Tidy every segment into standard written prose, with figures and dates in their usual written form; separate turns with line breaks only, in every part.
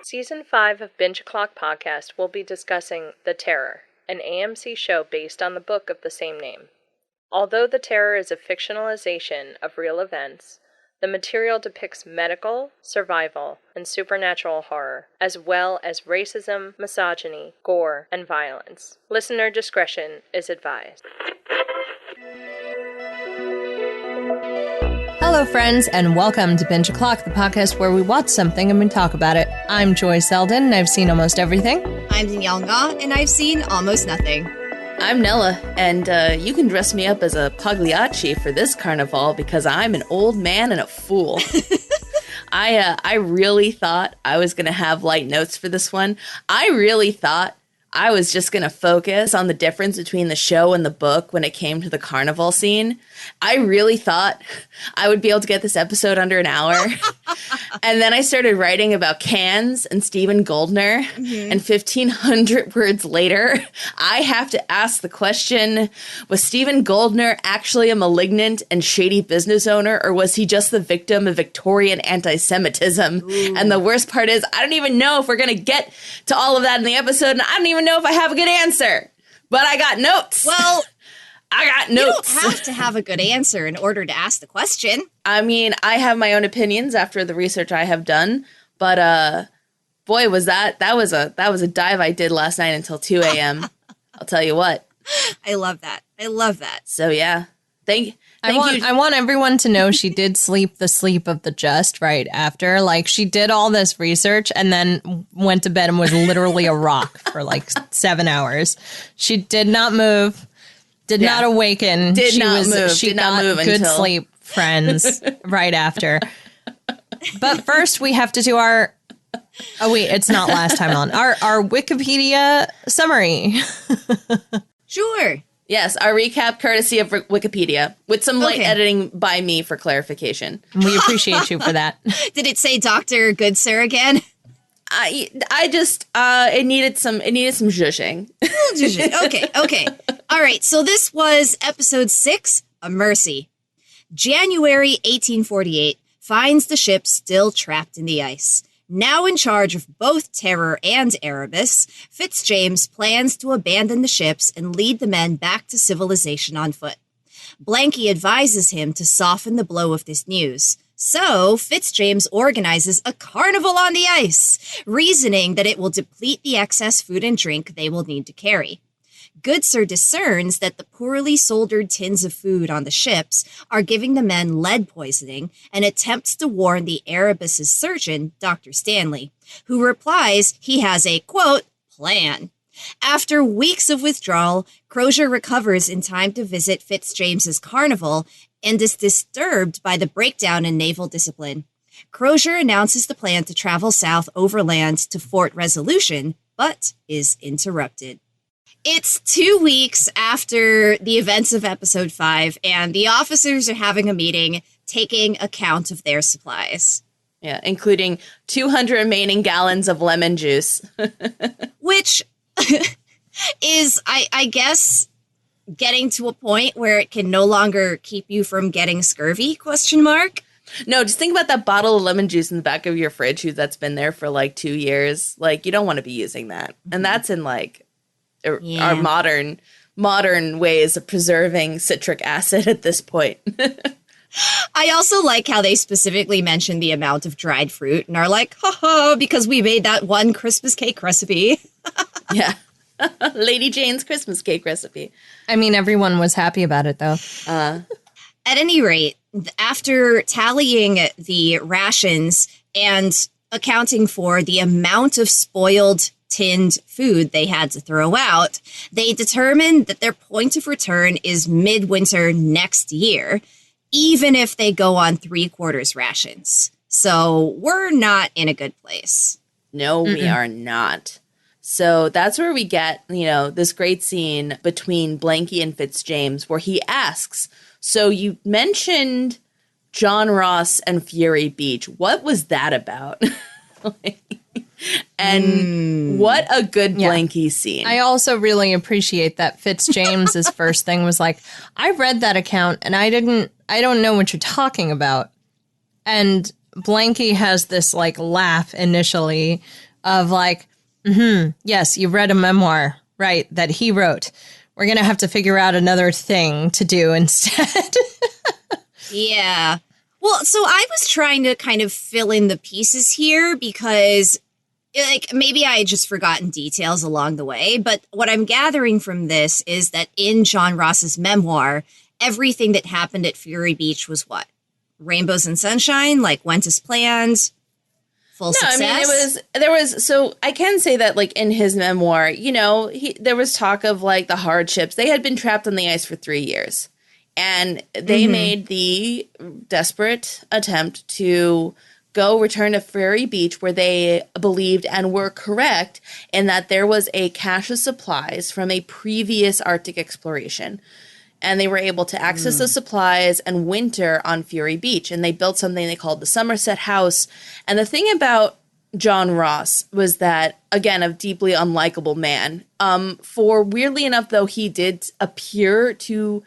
Season 5 of Binge O'Clock Podcast will be discussing The Terror, an AMC show based on the book of the same name. Although The Terror is a fictionalization of real events, the material depicts medical, survival, and supernatural horror, as well as racism, misogyny, gore, and violence. Listener discretion is advised.
Hello, friends, and welcome to Binge O'Clock, the podcast where we watch something and we talk about it. I'm Joy Selden, and I've seen almost everything.
I'm Danielle Nga, and I've seen almost nothing.
I'm Nella, and you can dress me up as a Pagliacci for this carnival because I'm an old man and a fool. I really thought I was going to have light notes for this one. I really thought I was just going to focus on the difference between the show and the book when it came to the carnival scene. I really thought I would be able to get this episode under an hour. And then I started writing about cans and Stephen Goldner. Mm-hmm. And 1,500 words later, I have to ask the question, was Stephen Goldner actually a malignant and shady business owner, or was he just the victim of Victorian anti-Semitism? Ooh. And the worst part is, I don't even know if we're going to get to all of that in the episode, and I don't even know if I have a good answer. But I got notes.
Well,
I got notes.
You don't have to have a good answer in order to ask the question.
I mean, I have my own opinions after the research I have done, but boy, was that was a dive I did last night until 2 a.m. I'll tell you what.
I love that. I love that.
So yeah, thank you.
I want everyone to know she did sleep the sleep of the just right after. Like, she did all this research and then went to bed and was literally a rock for like 7 hours. She did not move. Did not awaken.
She got
good
until
sleep, friends, right after. But first, we have to do our... Oh, wait, it's not last time on. Our Wikipedia summary.
Sure.
Yes, our recap courtesy of Wikipedia, with some light editing by me for clarification.
We appreciate you for that.
Did it say Dr. Good Sir again?
I just it needed some zhuzhing.
Okay. All right. So this was episode 6, A Mercy. January 1848 finds the ship still trapped in the ice. Now in charge of both Terror and Erebus, Fitzjames plans to abandon the ships and lead the men back to civilization on foot. Blanky advises him to soften the blow of this news. So, Fitzjames organizes a carnival on the ice, reasoning that it will deplete the excess food and drink they will need to carry. Goodsir discerns that the poorly soldered tins of food on the ships are giving the men lead poisoning and attempts to warn the Erebus's surgeon, Dr. Stanley, who replies he has a, quote, plan. After weeks of withdrawal, Crozier recovers in time to visit Fitzjames's carnival and is disturbed by the breakdown in naval discipline. Crozier announces the plan to travel south overland to Fort Resolution, but is interrupted. It's 2 weeks after the events of episode 5, and the officers are having a meeting taking account of their supplies.
Yeah, including 200 remaining gallons of lemon juice.
Which is, I guess, getting to a point where it can no longer keep you from getting scurvy, ?
No, just think about that bottle of lemon juice in the back of your fridge that's been there for like 2 years. Like, you don't want to be using that. And that's in like our modern ways of preserving citric acid at this point.
I also like how they specifically mention the amount of dried fruit and are like, haha, because we made that one Christmas cake recipe.
Yeah. Lady Jane's Christmas cake recipe.
I mean, everyone was happy about it, though.
At any rate, after tallying the rations and accounting for the amount of spoiled tinned food they had to throw out, they determined that their point of return is midwinter next year, even if they go on 3/4 rations. So we're not in a good place.
No, we are not. So that's where we get, this great scene between Blanky and Fitzjames where he asks, so you mentioned John Ross and Fury Beach. What was that about? And what a good Blanky scene.
I also really appreciate that Fitzjames's first thing was like, I read that account and I don't know what you're talking about. And Blanky has this like laugh initially of like, yes, you've read a memoir, right, that he wrote. We're going to have to figure out another thing to do instead.
Yeah. Well, so I was trying to kind of fill in the pieces here because, like, maybe I had just forgotten details along the way. But what I'm gathering from this is that in John Ross's memoir, everything that happened at Fury Beach was what? Rainbows and sunshine? Like, went as planned? Full success?
I mean, so I can say that, like, in his memoir, you know, there was talk of, like, the hardships. They had been trapped on the ice for 3 years. And they made the desperate attempt to return to Fury Beach, where they believed and were correct in that there was a cache of supplies from a previous Arctic exploration. And they were able to access the supplies and winter on Fury Beach. And they built something they called the Somerset House. And the thing about John Ross was that, again, a deeply unlikable man. For weirdly enough, though, he did appear to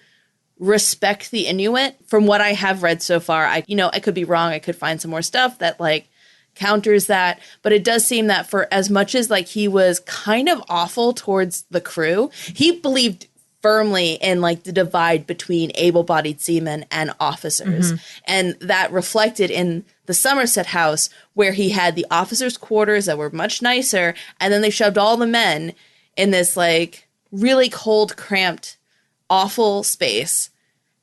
respect the Inuit. From what I have read so far, I could be wrong. I could find some more stuff that like counters that. But it does seem that for as much as like he was kind of awful towards the crew, he believed firmly in like the divide between able-bodied seamen and officers. And that reflected in the Somerset House, where he had the officers' quarters that were much nicer, and then they shoved all the men in this like really cold, cramped, awful space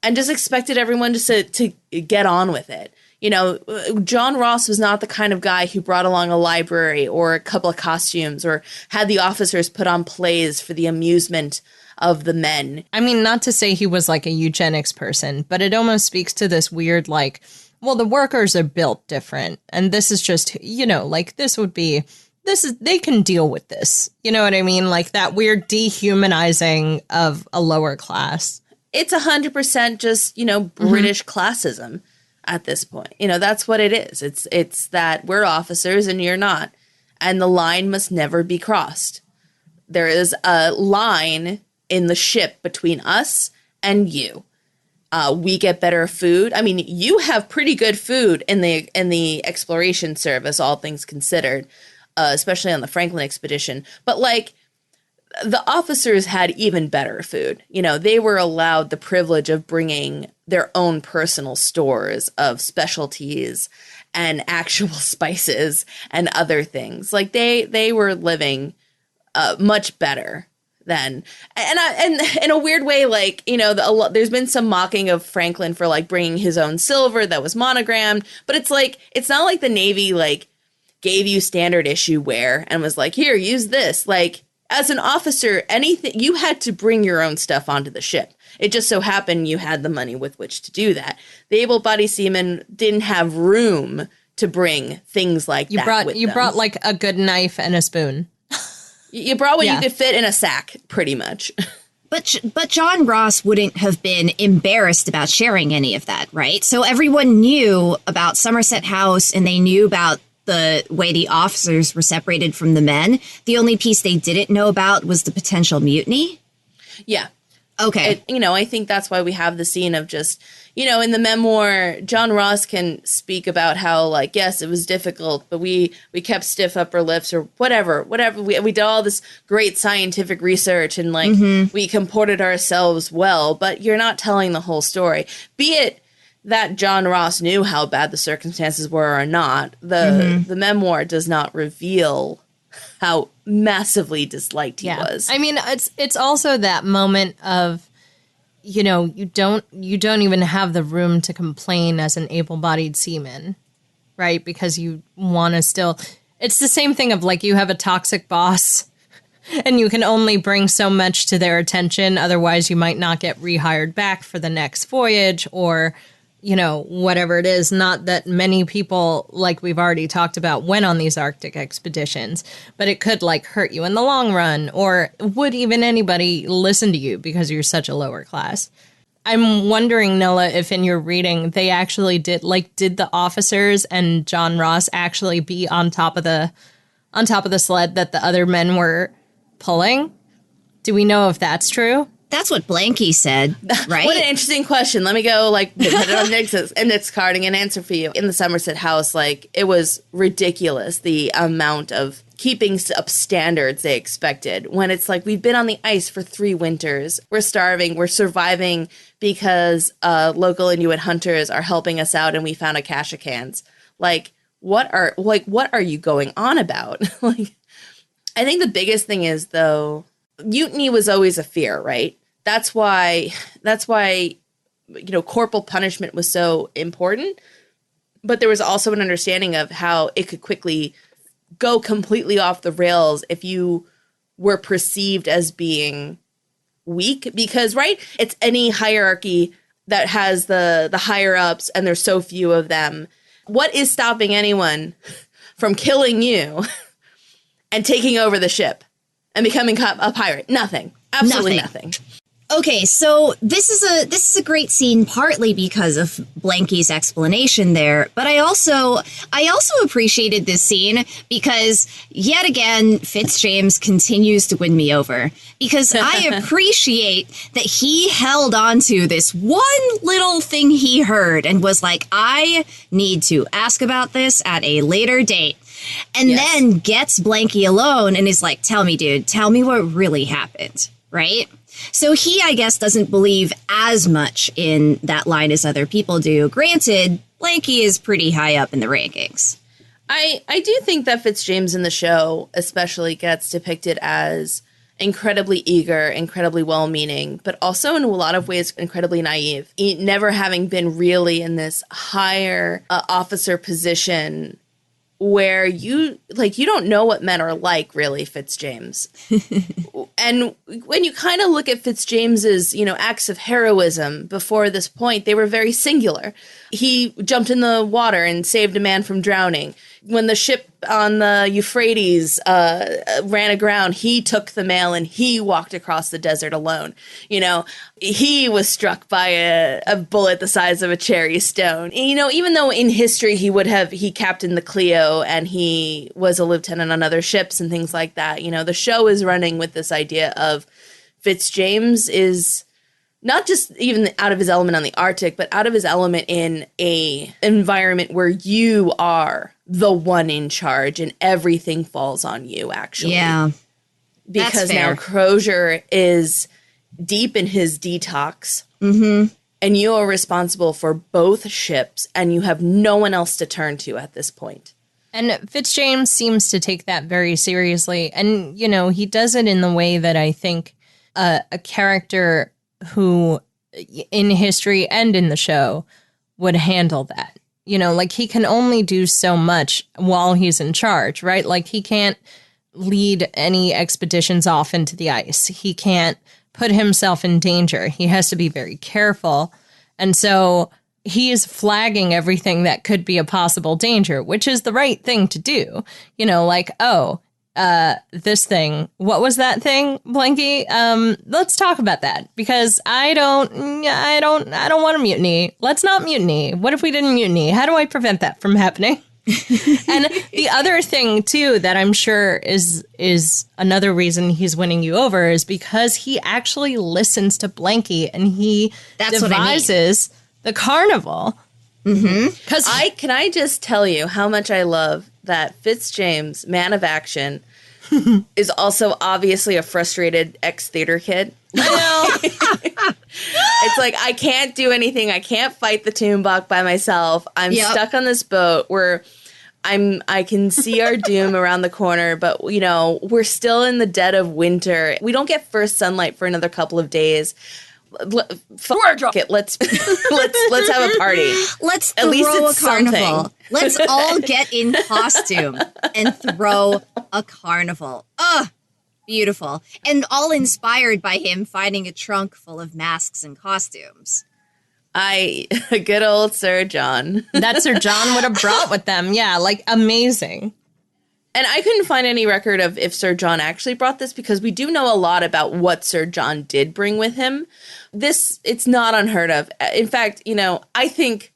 and just expected everyone just to get on with it. You know, John Ross was not the kind of guy who brought along a library or a couple of costumes or had the officers put on plays for the amusement of the men.
I mean, not to say he was like a eugenics person, but it almost speaks to this weird, like, well, the workers are built different. And this is just, you know, like they can deal with this. You know what I mean? Like that weird dehumanizing of a lower class.
It's 100% just, you know, British classism at this point. You know, that's what it is. It's that we're officers and you're not. And the line must never be crossed. There is a line in the ship between us and you. We get better food. I mean, you have pretty good food in the exploration service, all things considered. Especially on the Franklin expedition. But, like, the officers had even better food. You know, they were allowed the privilege of bringing their own personal stores of specialties and actual spices and other things. Like, they were living much better than. And in a weird way, like, you know, there's been some mocking of Franklin for, like, bringing his own silver that was monogrammed. But it's, like, it's not like the Navy, like, gave you standard issue wear and was like, here, use this. Like, as an officer, anything, you had to bring your own stuff onto the ship. It just so happened you had the money with which to do that. The able-bodied seamen didn't have room to bring things like that with them.
Brought like a good knife and a spoon.
You brought what you could fit in a sack, pretty much.
But John Ross wouldn't have been embarrassed about sharing any of that, right? So everyone knew about Somerset House and they knew about the way the officers were separated from the men. The only piece they didn't know about was the potential mutiny.
Yeah.
Okay.
I think that's why we have the scene of just, you know, in the memoir, John Ross can speak about how, like, yes, it was difficult, but we kept stiff upper lips or whatever. We did all this great scientific research and, like, we comported ourselves well, but you're not telling the whole story. Be it that John Ross knew how bad the circumstances were or not, the memoir does not reveal how massively disliked he was.
I mean, it's also that moment of, you know, you don't even have the room to complain as an able-bodied seaman, right? Because you want to still. It's the same thing of like you have a toxic boss, and you can only bring so much to their attention. Otherwise, you might not get rehired back for the next voyage or, you know, whatever it is. Not that many people, like we've already talked about, went on these Arctic expeditions, but it could like hurt you in the long run, or would even anybody listen to you because you're such a lower class? I'm wondering, Nola, if in your reading they actually did the officers and John Ross actually be on top of the sled that the other men were pulling? Do we know if that's true?
That's what Blanky said, right?
What an interesting question. Let me go, like, put it on index card and get an answer for you. In the Somerset House, like, it was ridiculous, the amount of keeping up standards they expected. When it's like, we've been on the ice for 3 winters. We're starving. We're surviving because local Inuit hunters are helping us out and we found a cache of cans. Like, what are you going on about? Like, I think the biggest thing is, though, mutiny was always a fear, right? That's why, corporal punishment was so important. But there was also an understanding of how it could quickly go completely off the rails if you were perceived as being weak. Because, right, it's any hierarchy that has the higher ups and there's so few of them. What is stopping anyone from killing you and taking over the ship and becoming a pirate? Nothing. Absolutely nothing.
Okay, so this is a great scene partly because of Blanky's explanation there, but I also appreciated this scene because yet again Fitzjames continues to win me over because I appreciate that he held on to this one little thing he heard and was like, I need to ask about this at a later date. And then gets Blanky alone and is like, tell me, dude, tell me what really happened, right? So he, I guess, doesn't believe as much in that line as other people do. Granted, Blanky is pretty high up in the rankings.
I do think that Fitzjames in the show especially gets depicted as incredibly eager, incredibly well-meaning, but also in a lot of ways incredibly naive. Never having been really in this higher officer position where you don't know what men are like, really, Fitzjames. And when you kind of look at Fitzjames's, acts of heroism before this point, they were very singular. He jumped in the water and saved a man from drowning. When the ship on the Euphrates ran aground, he took the mail and he walked across the desert alone. He was struck by a bullet the size of a cherry stone. Even though in history he captained the Clio and he was a lieutenant on other ships and things like that. The show is running with this idea of Fitzjames is not just even out of his element on the Arctic, but out of his element in a environment where you are the one in charge and everything falls on you, actually.
Yeah.
Because now Crozier is deep in his detox. Mm-hmm. And you are responsible for both ships and you have no one else to turn to at this point.
And Fitzjames seems to take that very seriously. And, he does it in the way that I think a character who in history and in the show would handle that. He can only do so much while he's in charge, right? Like he can't lead any expeditions off into the ice. He can't put himself in danger. He has to be very careful. And so he is flagging everything that could be a possible danger, which is the right thing to do. This thing, what was that thing, Blanky? Let's talk about that because I don't want to mutiny. Let's not mutiny. What if we didn't mutiny? How do I prevent that from happening? And the other thing too that I'm sure is another reason he's winning you over is because he actually listens to Blanky and he devises the carnival. Mm-hmm.
Can I just tell you how much I love that Fitzjames, man of action, is also obviously a frustrated ex-theater kid. I know. It's like, I can't do anything. I can't fight the Toonbach by myself. I'm stuck on this boat where I can see our doom around the corner, but we're still in the dead of winter. We don't get first sunlight for another couple of days. Let's have a party.
Let's throw a carnival. Something. Let's all get in costume and throw a carnival. Ugh, beautiful. And all inspired by him finding a trunk full of masks and costumes.
Good old Sir John.
That Sir John would have brought with them. Yeah, amazing.
And I couldn't find any record of if Sir John actually brought this because we do know a lot about what Sir John did bring with him. It's not unheard of. In fact, I think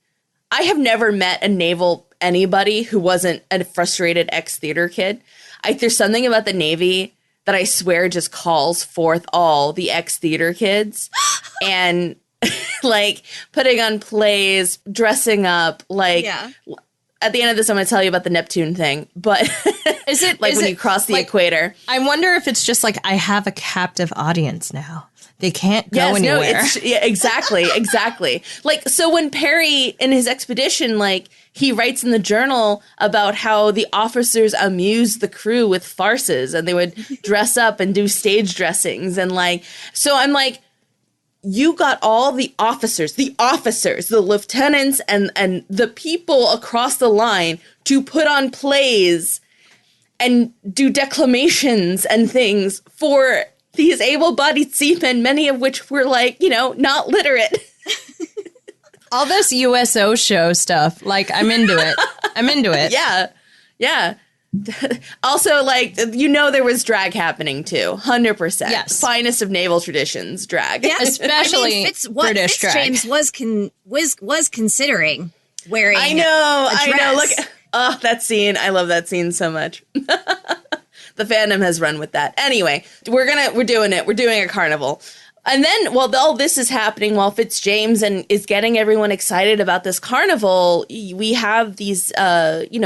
I have never met a naval anybody who wasn't a frustrated ex-theater kid. There's something about the Navy that I swear just calls forth all the ex-theater kids and putting on plays, dressing up, at the end of this, I'm going to tell you about the Neptune thing. But
Is it
like
is
when
it,
you cross the
like,
equator?
I wonder if it's just like I have a captive audience now. They can't go anywhere.
No, yeah, exactly. Like, so when Perry in his expedition, like, he writes in the journal about how the officers amused the crew with farces and they would dress up and do stage dressings. And like, so I'm like, you got all the officers, the lieutenants and the people across the line to put on plays and do declamations and things for these able-bodied seamen, many of which were like, you know, not literate.
All this USO show stuff, like, I'm into it. I'm into it.
Yeah. Also, like, you know, there was drag happening too. 100%.
Yes.
Finest of naval traditions, drag.
Yeah,
Especially British drag.
James was considering wearing.
I know. Look,
Oh,
that scene. I love that scene so much. The fandom has run with that. Anyway, we're doing it. We're doing a carnival. And then, while all this is happening, while Fitzjames is getting everyone excited about this carnival, we have these,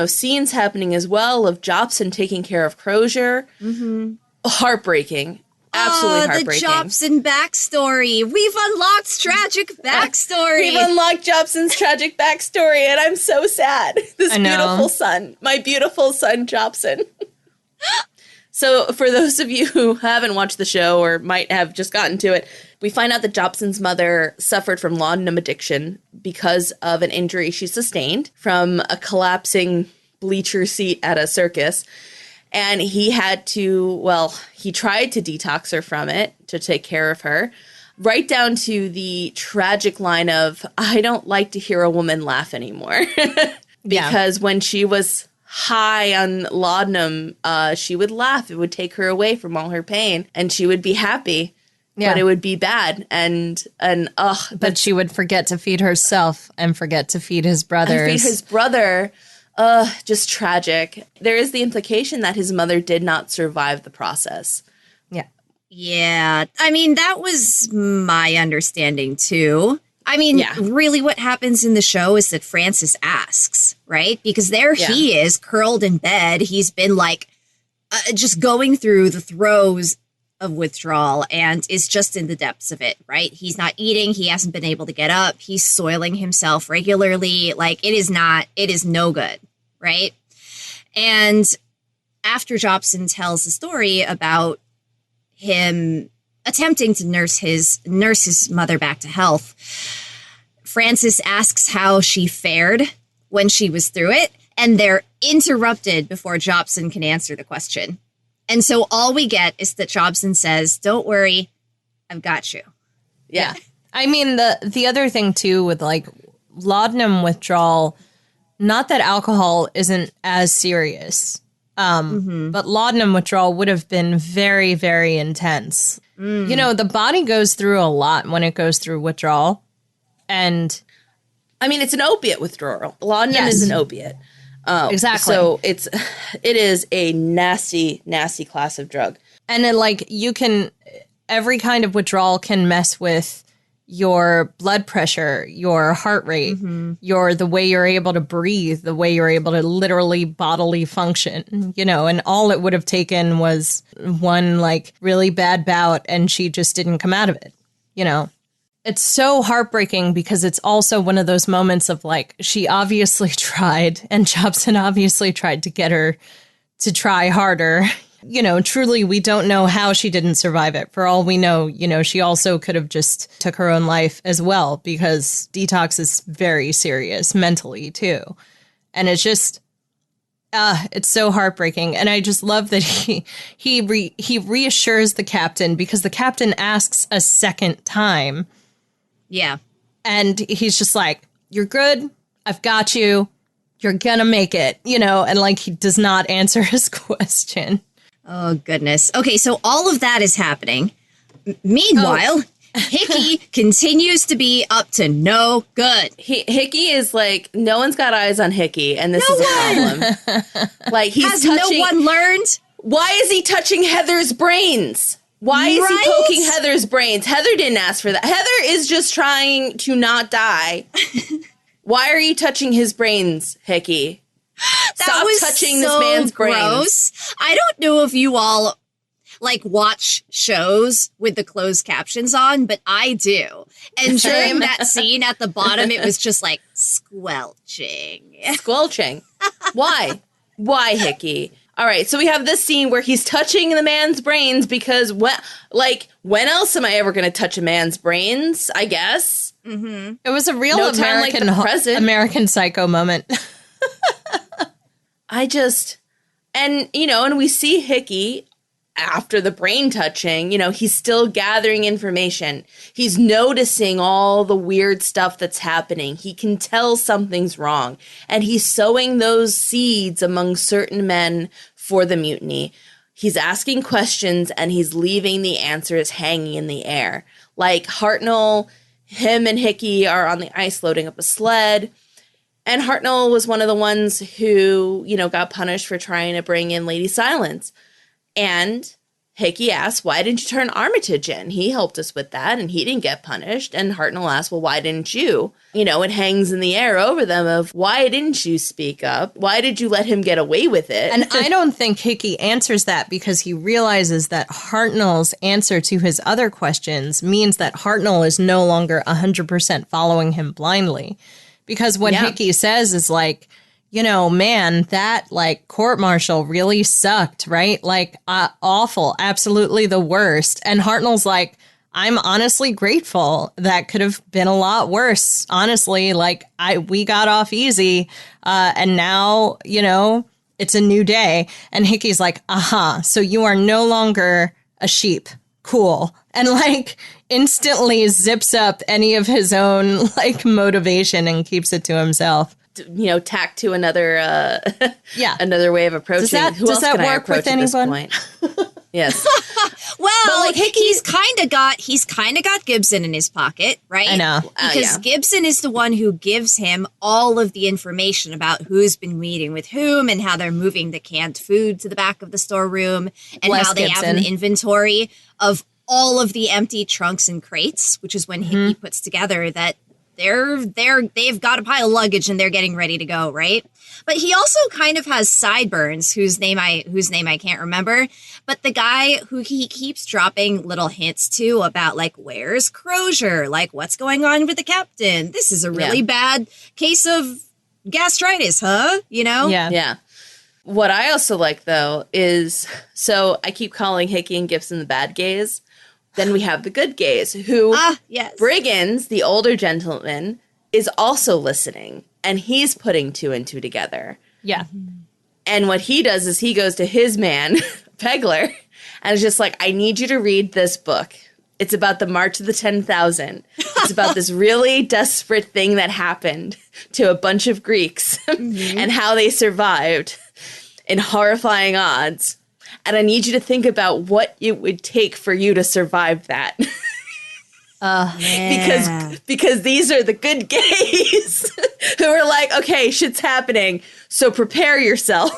scenes happening as well of Jobson taking care of Crozier. Mm-hmm. Heartbreaking. Absolutely heartbreaking.
The Jobson backstory. We've unlocked tragic backstory.
We've unlocked Jobson's tragic backstory, and I'm so sad. This beautiful son, my beautiful son, Jobson. So for those of you who haven't watched the show or might have just gotten to it, we find out that Jobson's mother suffered from laudanum addiction because of an injury she sustained from a collapsing bleacher seat at a circus. And he tried to detox her from it to take care of her, right down to the tragic line of, I don't like to hear a woman laugh anymore. Because when she was high on laudanum, she would laugh. It would take her away from all her pain and she would be happy, but it would be bad. But
she would forget to feed herself and forget to feed his brothers.
Just tragic. There is the implication that his mother did not survive the process.
Yeah.
Yeah. I mean, that was my understanding too. I mean, really what happens in the show is that Francis asks, right? Because he is curled in bed. He's been like just going through the throes of withdrawal and is just in the depths of it, right? He's not eating. He hasn't been able to get up. He's soiling himself regularly. Like it is no good, right? And after Jobson tells the story about him attempting to nurse his mother back to health, Francis asks how she fared when she was through it, and they're interrupted before Jobson can answer the question. And so all we get is that Jobson says, "Don't worry, I've got you."
Yeah. I mean, the other thing too with like laudanum withdrawal, not that alcohol isn't as serious, but laudanum withdrawal would have been very, very intense. You know, the body goes through a lot when it goes through withdrawal. And
I mean, it's an opiate withdrawal. Laudanum is an opiate.
Exactly.
So it is a nasty, nasty class of drug.
And then like every kind of withdrawal can mess with your blood pressure, your heart rate, the way you're able to breathe, the way you're able to literally bodily function, you know, and all it would have taken was one like really bad bout and she just didn't come out of it, you know. It's so heartbreaking because it's also one of those moments of like, she obviously tried and Jobson obviously tried to get her to try harder. You know, truly, we don't know how she didn't survive it. For all we know, you know, she also could have just took her own life as well because detox is very serious mentally, too. And it's just, it's so heartbreaking. And I just love that he reassures the captain because the captain asks a second time.
Yeah.
And he's just like, "You're good. I've got you. You're gonna make it," you know, and like he does not answer his question.
Oh, goodness. Okay, so all of that is happening. Meanwhile, Hickey continues to be up to no good.
Hickey is like, no one's got eyes on Hickey, and this is a problem. Like,
Has no one learned?
Why is he touching Heather's brains? Why is he poking Heather's brains? Heather didn't ask for that. Heather is just trying to not die. Why are you touching his brains, Hickey? Stop
was
touching
so
this man's brains.
gross. I don't know if you all watch shows with the closed captions on, but I do. And during that scene at the bottom, it was just like squelching.
Squelching. Why? Why, Hickey? All right, so we have this scene where he's touching the man's brains because when else am I ever going to touch a man's brains? I guess.
Mm-hmm.
It was a real
No time like the present.
American Psycho moment.
And we see Hickey after the brain touching, he's still gathering information. He's noticing all the weird stuff that's happening. He can tell something's wrong. And he's sowing those seeds among certain men for the mutiny. He's asking questions and he's leaving the answers hanging in the air. Like Hartnell, him and Hickey are on the ice loading up a sled. And Hartnell was one of the ones who, got punished for trying to bring in Lady Silence. And Hickey asks, why didn't you turn Armitage in? He helped us with that, and he didn't get punished. And Hartnell asks, well, why didn't you? It hangs in the air over them of, why didn't you speak up? Why did you let him get away with it?
And I don't think Hickey answers that because he realizes that Hartnell's answer to his other questions means that Hartnell is no longer 100% following him blindly. Because what Hickey says is like, man, that court-martial really sucked, right? Awful, absolutely the worst. And Hartnell's like, I'm honestly grateful. That could have been a lot worse. Honestly, we got off easy. And now, it's a new day. And Hickey's like, so you are no longer a sheep. Cool. And instantly zips up any of his own motivation and keeps it to himself.
Tack to another another way of approaching.
Does that work with anyone?
Yes.
Well, he's kind of got Gibson in his pocket, right?
I know.
Because Gibson is the one who gives him all of the information about who's been meeting with whom and how they're moving the canned food to the back of the storeroom and how they have an inventory of all of the empty trunks and crates, which is when Hickey puts together that they've got a pile of luggage and they're getting ready to go, right? But he also kind of has sideburns whose name I can't remember, but the guy who he keeps dropping little hints to about where's Crozier? What's going on with the captain? This is a really bad case of gastritis, huh?
Yeah. What I also like though is, so I keep calling Hickey and Gibson the bad gays. Then we have the good gays who Briggins, the older gentleman, is also listening and he's putting two and two together.
Yeah.
And what he does is he goes to his man, Pegler, and is just like, I need you to read this book. It's about the March of the 10,000. It's about this really desperate thing that happened to a bunch of Greeks and how they survived in horrifying odds. And I need you to think about what it would take for you to survive that. Because these are the good gays who are like, okay, shit's happening, so prepare yourself.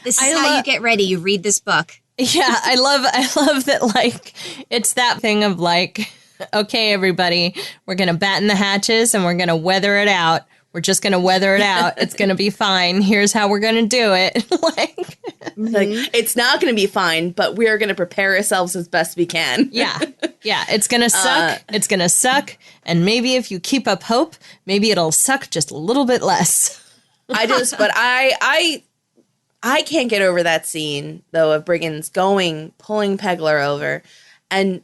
This is how you get ready. You read this book.
Yeah, I love that, it's that thing of okay, everybody, we're going to batten the hatches and we're going to weather it out. We're just going to weather it out. It's going to be fine. Here's how we're going to do it.
It's not going to be fine, but we're going to prepare ourselves as best we can.
Yeah. It's going to suck. It's going to suck. And maybe if you keep up hope, maybe it'll suck just a little bit less.
I can't get over that scene though of Briggins pulling Pegler over and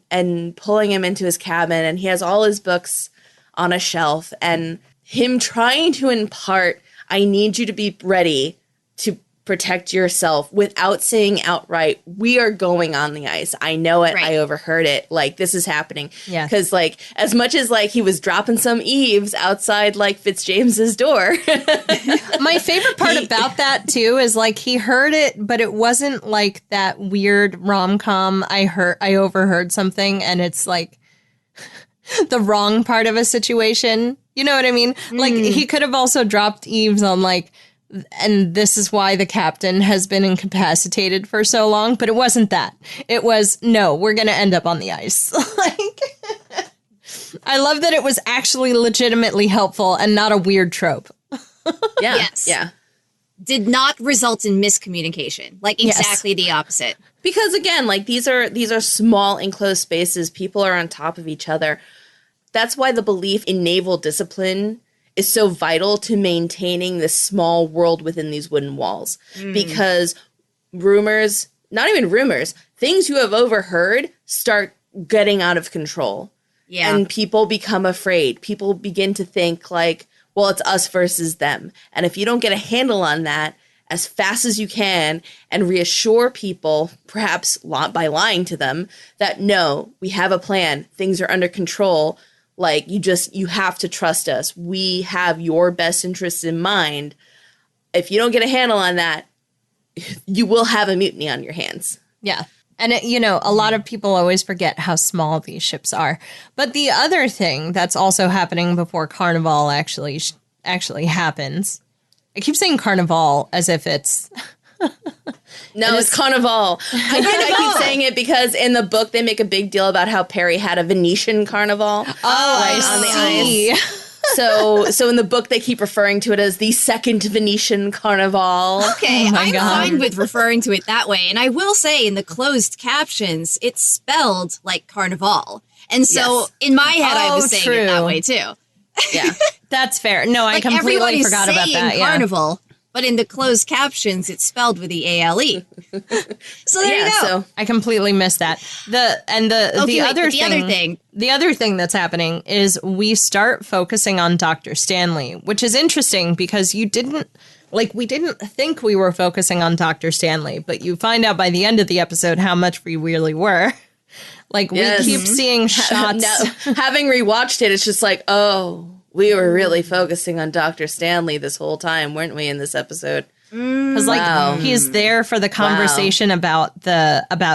pulling him into his cabin. And he has all his books on a shelf and him trying to impart, I need you to be ready to protect yourself without saying outright, we are going on the ice. I know it. Right. I overheard it. This is happening.
Yeah.
Because as much as he was dropping some eaves outside Fitzjames's door.
My favorite part about that too is he heard it, but it wasn't that weird rom-com. I overheard something and it's the wrong part of a situation. You know what I mean? He could have also dropped eaves on and this is why the captain has been incapacitated for so long, but it wasn't that. It was, no, we're going to end up on the ice. I love that it was actually legitimately helpful and not a weird trope.
Yeah.
Yes.
Yeah.
did not result in miscommunication. Like exactly the opposite.
Because again, like these are small enclosed spaces. People are on top of each other. That's why the belief in naval discipline is so vital to maintaining this small world within these wooden walls. Because rumors, not even rumors, things you have overheard start getting out of control.
Yeah.
And people become afraid. People begin to think like, well, it's us versus them. And if you don't get a handle on that as fast as you can and reassure people, perhaps by lying to them, that no, we have a plan, things are under control, like you have to trust us. We have your best interests in mind. If you don't get a handle on that, you will have a mutiny on your hands.
Yeah. And, a lot of people always forget how small these ships are. But the other thing that's also happening before Carnival actually happens, I keep saying Carnival as if it's...
No, it's Carnival. I keep saying it because in the book they make a big deal about how Perry had a Venetian Carnival on the ice. So in the book they keep referring to it as the second Venetian Carnival.
Okay, I'm
God.
fine with referring to it that way. And I will say in the closed captions, it's spelled like Carnival. And so in my head, I was saying it that way too.
Yeah,
That's fair. No, I
Like
completely forgot about that. Yeah.
Carnival, but in the closed captions, it's spelled with the ALE. So there you go.
So
I completely missed that. The other thing that's happening is we start focusing on Dr. Stanley, which is interesting because we didn't think we were focusing on Dr. Stanley, but you find out by the end of the episode how much we really were. Like,
Yes.
we keep seeing shots.
now, having rewatched it, it's just like, oh, we were really focusing on Dr. Stanley this whole time, weren't we, in this episode?
Because he's there for the conversation about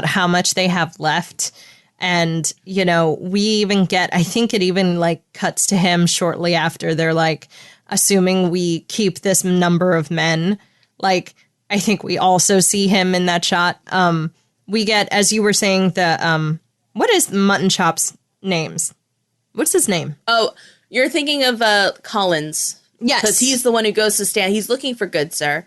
how much they have left. And, we even get, I think it even cuts to him shortly after. They're assuming we keep this number of men. I think we also see him in that shot. We get, as you were saying, what is Mutton Chop's names? What's his name?
Oh, you're thinking of Collins.
Yes.
Because he's the one who goes to Stan. He's looking for Good Sir.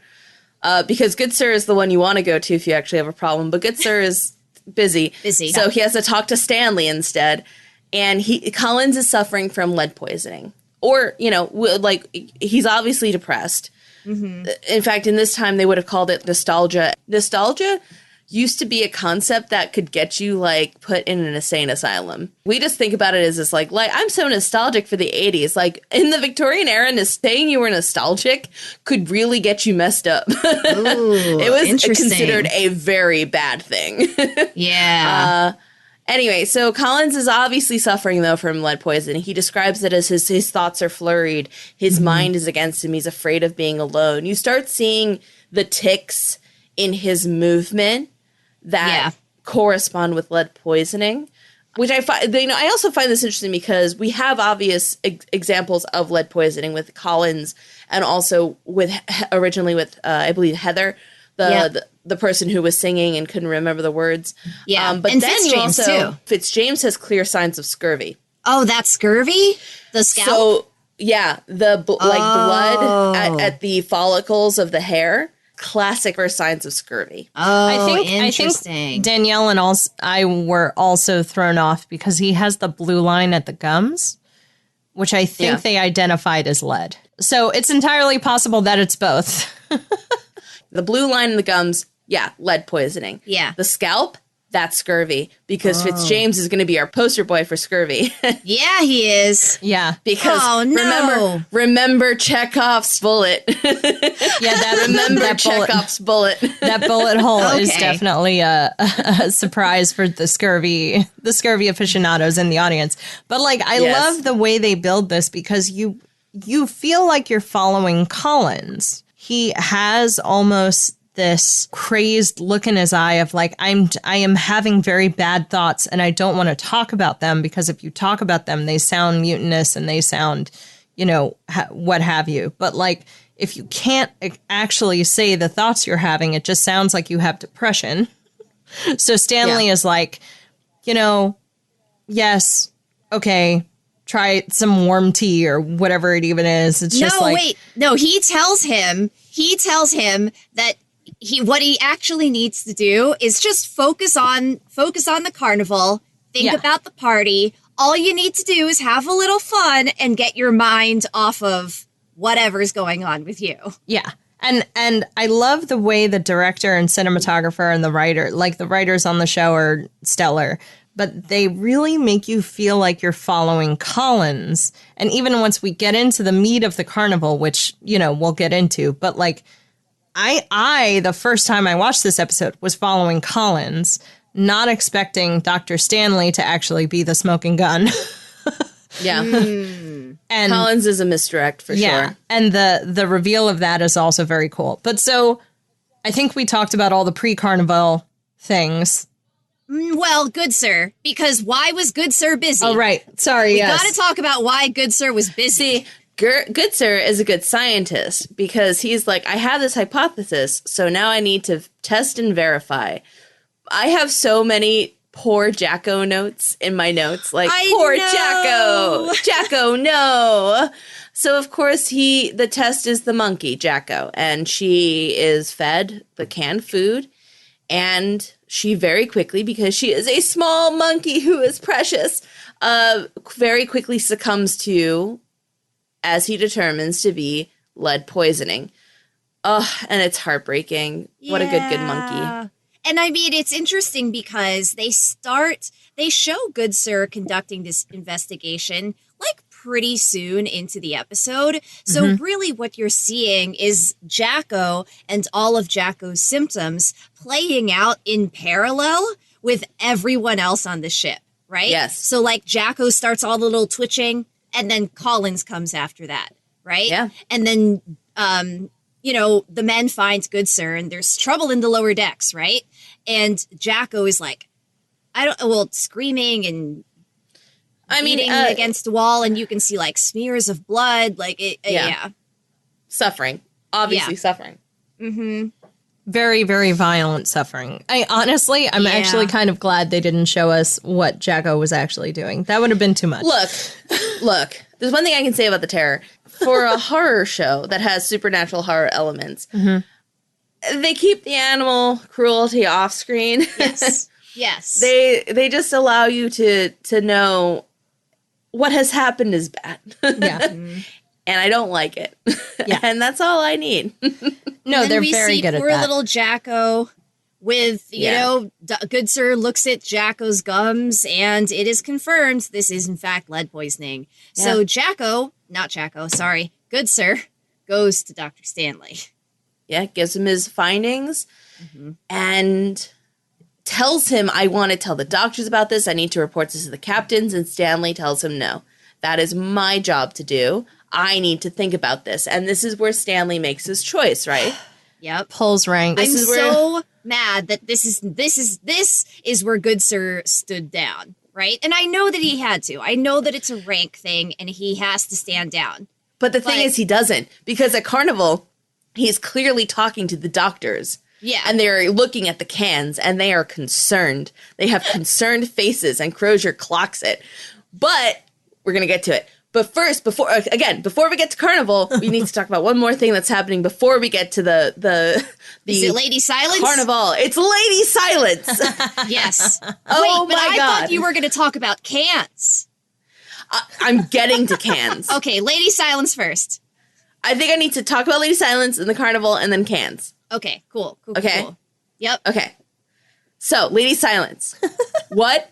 Because Good Sir is the one you want to go to if you actually have a problem. But Good Sir is busy. So he has to talk to Stanley instead. And Collins is suffering from lead poisoning. Or, he's obviously depressed. Mm-hmm. In fact, in this time, they would have called it nostalgia. Nostalgia used to be a concept that could get you put in an insane asylum. We just think about it as this I'm so nostalgic for the 80s. In the Victorian era, saying you were nostalgic could really get you messed up.
Ooh,
it was considered a very bad thing.
Yeah.
Anyway, so Collins is obviously suffering, though, from lead poisoning. He describes it as his thoughts are flurried. His mind is against him. He's afraid of being alone. You start seeing the tics in his movement that correspond with lead poisoning, which I find, I also find this interesting because we have obvious examples of lead poisoning with Collins and also originally with, I believe, Heather, the person who was singing and couldn't remember the words.
Yeah,
but
and
then
Fitzjames, too.
Fitzjames has clear signs of scurvy.
Oh, that's scurvy? The scalp?
So, yeah, the blood at the follicles of the hair. Classic for signs of scurvy.
Oh, interesting.
I think Danielle and I were also thrown off because he has the blue line at the gums, which I think they identified as lead. So it's entirely possible that it's both.
The blue line in the gums, lead poisoning.
Yeah.
The scalp, that's scurvy because Fitzjames is going to be our poster boy for scurvy.
Yeah, he is.
Yeah.
Because remember Chekhov's bullet. Remember Chekhov's bullet.
That bullet hole is definitely a surprise for the scurvy aficionados in the audience. But I love the way they build this because you feel like you're following Collins. He has almost this crazed look in his eye of I am having very bad thoughts and I don't want to talk about them because if you talk about them, they sound mutinous and they sound, what have you. But if you can't actually say the thoughts you're having, it just sounds like you have depression. So Stanley is yes, okay, try some warm tea or whatever it even is. It's just
No, he tells him he tells him that what he actually needs to do is just focus on the carnival, think about the party. All you need to do is have a little fun and get your mind off of whatever's going on with you.
Yeah. And I love the way the director and cinematographer and the writer, like the writers on the show are stellar, but they really make you feel like you're following Collins. And even once we get into the meat of the carnival, which, you know, we'll get into, but like I the first time I watched this episode was following Collins, not expecting Dr. Stanley to actually be the smoking gun.
Yeah.
And
Collins is a misdirect for sure.
And the reveal of that is also very cool. But so I think we talked about all the pre-carnival things.
Well, Good Sir, because why was Good Sir busy?
Oh, right. Sorry,
We
yes.
got to talk about why Good Sir was busy.
See, Good Sir is a good scientist because he's like, I have this hypothesis, so now I need to test and verify. I have so many poor Jacko notes in my notes, like, poor
know.
Jacko, no. So, of course, the test is the monkey, Jacko, and she is fed the canned food, and she very quickly, because she is a small monkey who is precious, very quickly succumbs to, as he determines to be, lead poisoning. Oh, and it's heartbreaking. What a good monkey.
And I mean, it's interesting because they show Good Sir conducting this investigation like pretty soon into the episode. So really what you're seeing is Jacko and all of Jacko's symptoms playing out in parallel with everyone else on the ship, right?
Yes.
So like Jacko starts all the little twitching and then Collins comes after that, right?
Yeah.
And then, you know, the men find Good Sir and there's trouble in the lower decks, right? And Jacko is like, screaming and beating against the wall, and you can see like smears of blood, like yeah.
Suffering. Obviously suffering.
Mm-hmm.
Very, very violent suffering. I'm actually kind of glad they didn't show us what Jacko was actually doing. That would have been too much.
Look. There's one thing I can say about The Terror. For a horror show that has supernatural horror elements, they keep the animal cruelty off screen.
Yes. Yes.
They just allow you to know what has happened is bad.
Yeah.
And I don't like it.
Yeah.
And that's all I need.
No, they're very good at
poor
that.
little Jacko with, you know, Good Sir looks at Jacko's gums and it is confirmed this is in fact lead poisoning. Yeah. So Good Sir goes to Dr. Stanley.
Yeah, gives him his findings and tells him, I want to tell the doctors about this. I need to report this to the captains. And Stanley tells him, no, that is my job to do. I need to think about this. And this is where Stanley makes his choice, right?
Yep.
Pulls rank.
I'm so mad that this is where Good Sir stood down, right? And I know that he had to. I know that it's a rank thing and he has to stand down.
But the thing is, he doesn't. Because at Carnival, he's clearly talking to the doctors.
Yeah.
And they're looking at the cans and they are concerned. They have concerned faces and Crozier clocks it. But we're going to get to it. But first, before we get to Carnival, we need to talk about one more thing that's happening before we get to the
Is it Lady Silence?
Carnival. It's Lady Silence.
Yes.
Oh,
wait, but
my
I
God.
thought you were going to talk about cans.
I'm getting to cans.
Okay, Lady Silence first.
I think I need to talk about Lady Silence and the Carnival and then cans.
Okay, cool.
Okay.
Cool. Yep.
Okay. So, Lady Silence. What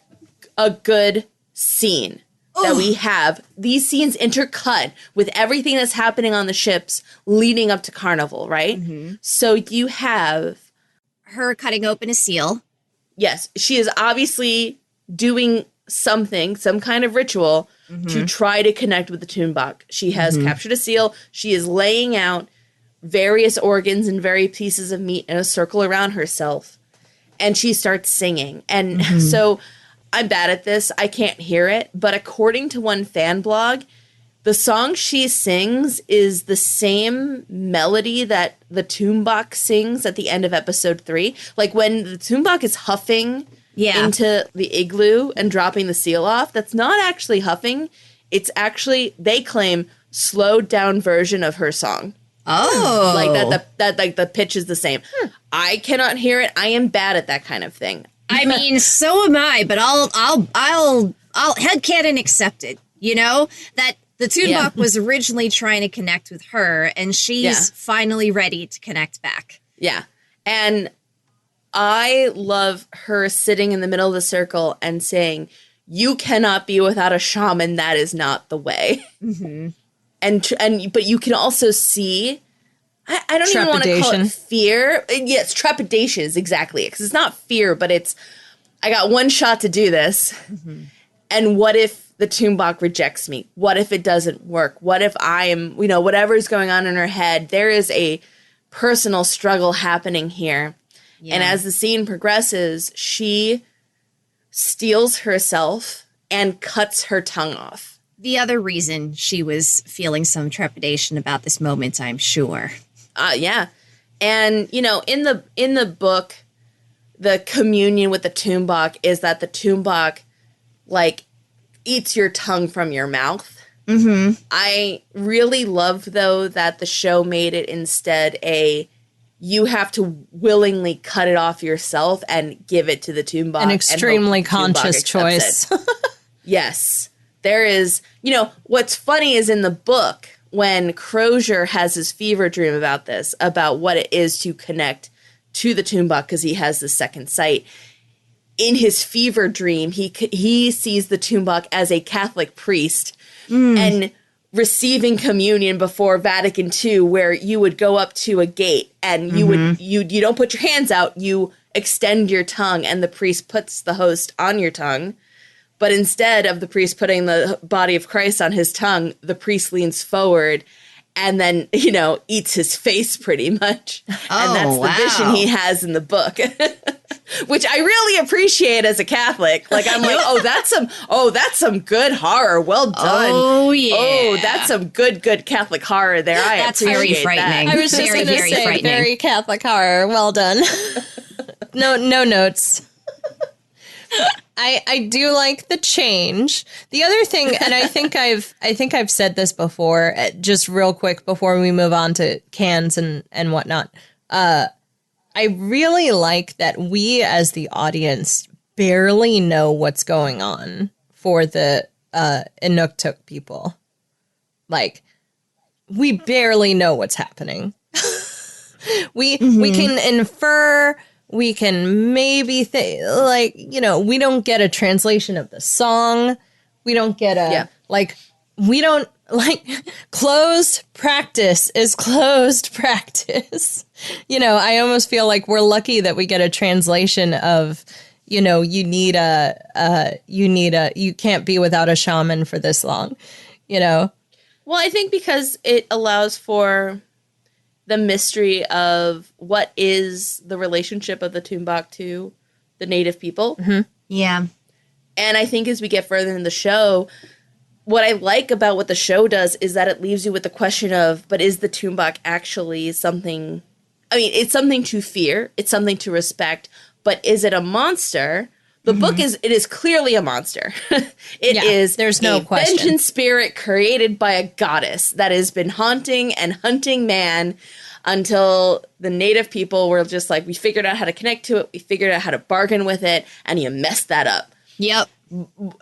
a good scene that we have. These scenes intercut with everything that's happening on the ships leading up to Carnival, right? So you have
her cutting open a seal.
Yes, she is obviously doing something, some kind of ritual to try to connect with the Toonbach. She has captured a seal. She is laying out various organs and various pieces of meat in a circle around herself. And she starts singing. And so I'm bad at this. I can't hear it. But according to one fan blog, the song she sings is the same melody that the Toonbach sings at the end of episode 3. Like when the Toonbach is huffing into the igloo and dropping the seal off, that's not actually huffing. It's actually, they claim, slowed down version of her song.
Oh.
Like the pitch is the same. I cannot hear it. I am bad at that kind of thing.
I mean, so am I, but I'll headcanon accept it. You know, that the Toonbach was originally trying to connect with her, and she's finally ready to connect back.
Yeah. And I love her sitting in the middle of the circle and saying, "You cannot be without a shaman. That is not the way." Mm-hmm. But you can also see, I don't even want to call it fear. Yes, trepidation is exactly it. Because it's not fear, but it's, I got one shot to do this. Mm-hmm. And what if the Toonbach rejects me? What if it doesn't work? What if I am, whatever's going on in her head, there is a personal struggle happening here. Yeah. And as the scene progresses, she steals herself and cuts her tongue off.
The other reason she was feeling some trepidation about this moment, I'm sure.
Yeah. And, in the book, the communion with the Toonbach is that the Toonbach, eats your tongue from your mouth. Mm-hmm. I really love, though, that the show made it instead you have to willingly cut it off yourself and give it to the Toonbach.
An extremely conscious choice.
Yes. There is, what's funny is in the book, when Crozier has his fever dream about this, about what it is to connect to the Toonbach because he has the second sight. In his fever dream, he sees the Toonbach as a Catholic priest and receiving communion before Vatican II, where you would go up to a gate and you don't put your hands out, you extend your tongue and the priest puts the host on your tongue. But instead of the priest putting the body of Christ on his tongue, the priest leans forward and then, eats his face pretty much. And that's the vision he has in the book, which I really appreciate as a Catholic. I'm like, that's some good horror. Well done.
Oh, yeah.
Oh, that's some good Catholic horror there.
That's very frightening.
I was just going to say, very Catholic horror. Well done. No notes. I do like the change. The other thing, and I think I've said this before, just real quick before we move on to cans and whatnot. I really like that we as the audience barely know what's going on for the Inuktitut people. We barely know what's happening. We can infer. We can maybe we don't get a translation of the song. We don't get closed practice is closed practice. I almost feel like we're lucky that we get a translation of, you can't be without a shaman for this long, Well,
I think because it allows for the mystery of what is the relationship of the Toonbach to the native people.
Mm-hmm. Yeah.
And I think as we get further in the show, what I like about what the show does is that it leaves you with the question of, but is the Toonbach actually something? I mean, it's something to fear. It's something to respect. But is it a monster? The book it is clearly a monster. It is
there's no question.
Vengeance spirit created by a goddess that has been haunting and hunting man until the native people were just like, we figured out how to connect to it. We figured out how to bargain with it. And you messed that up.
Yep.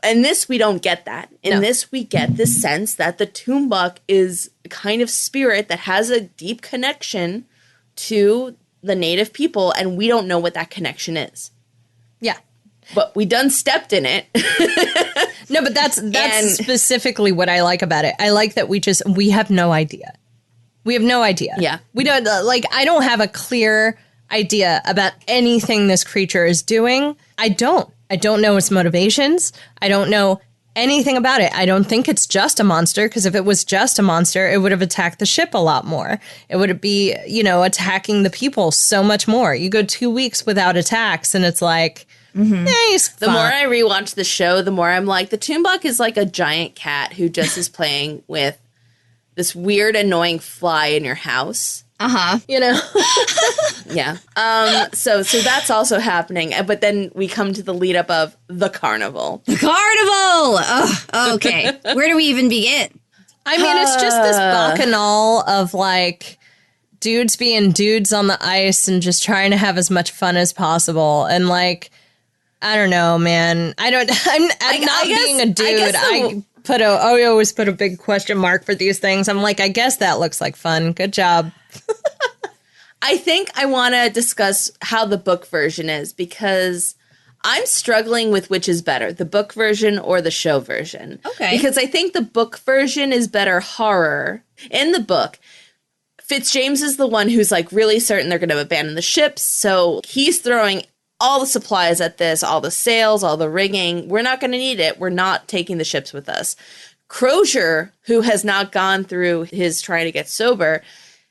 In this, we don't get that. In this, we get the sense that the Toonbach is a kind of spirit that has a deep connection to the native people. And we don't know what that connection is.
Yeah.
But we done stepped in it.
No, but that's specifically what I like about it. I like that we have no idea. We have no idea.
Yeah.
We don't, I don't have a clear idea about anything this creature is doing. I don't know its motivations. I don't know anything about it. I don't think it's just a monster, because if it was just a monster, it would have attacked the ship a lot more. It would be, attacking the people so much more. You go 2 weeks without attacks and it's like, nice.
The more I rewatch the show, the more I'm like, the Toonbach is like a giant cat who just is playing with this weird, annoying fly in your house.
Uh-huh.
Yeah. So that's also happening. But then we come to the lead up of the carnival.
The carnival! Okay. Where do we even begin?
I mean, it's just this bacchanal of dudes being dudes on the ice and just trying to have as much fun as possible. And like, I don't know, man. I'm not being a dude. I always put a big question mark for these things. I'm like, I guess that looks like fun. Good job.
I think I want to discuss how the book version is, because I'm struggling with which is better, the book version or the show version.
Okay.
Because I think the book version is better horror. In the book, Fitzjames is the one who's like really certain they're going to abandon the ships. So he's throwing all the supplies at this, all the sails, all the rigging. We're not going to need it. We're not taking the ships with us. Crozier, who has not gone through his trying to get sober,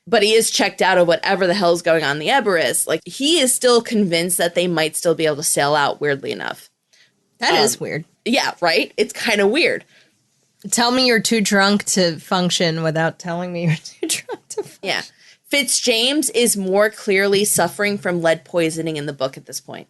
but he is checked out of whatever the hell is going on in the Eberus. Like, he is still convinced that they might still be able to sail out, weirdly enough.
That is weird.
Yeah, right? It's kind of weird.
Tell me you're too drunk to function without telling me you're too drunk to function.
Yeah. Fitzjames is more clearly suffering from lead poisoning in the book at this point.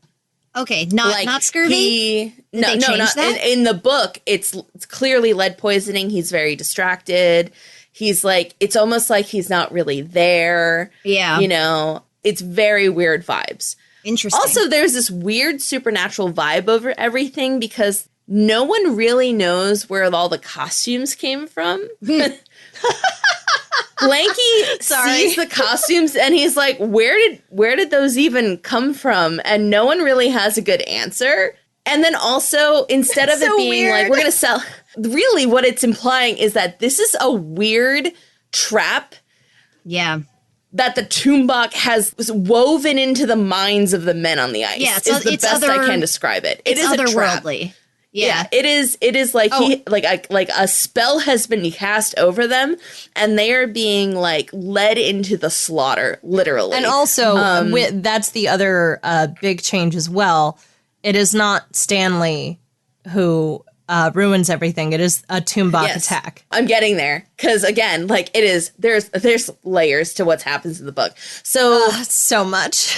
Okay, not scurvy?
Not in the book, it's clearly lead poisoning. He's very distracted. He's like, it's almost like he's not really there.
Yeah.
You know, it's very weird vibes.
Interesting.
Also, there's this weird supernatural vibe over everything because no one really knows where all the costumes came from. Blanky sees the costumes and he's like, where did those even come from? And no one really has a good answer. And then also, instead of it being weird. Like, we're going to sell, really what it's implying is that this is a weird trap.
Yeah.
That the Tumbok has woven into the minds of the men on the ice.
Yeah,
it's the best I can describe it. It is
otherworldly.
Yeah, it is. It is like like a spell has been cast over them, and they are being like led into the slaughter, literally.
And also, that's the other big change as well. It is not Stanley who ruins everything. It is a Tumbok attack.
I'm getting there because again, like it is. There's layers to what happens in the book. So
so much.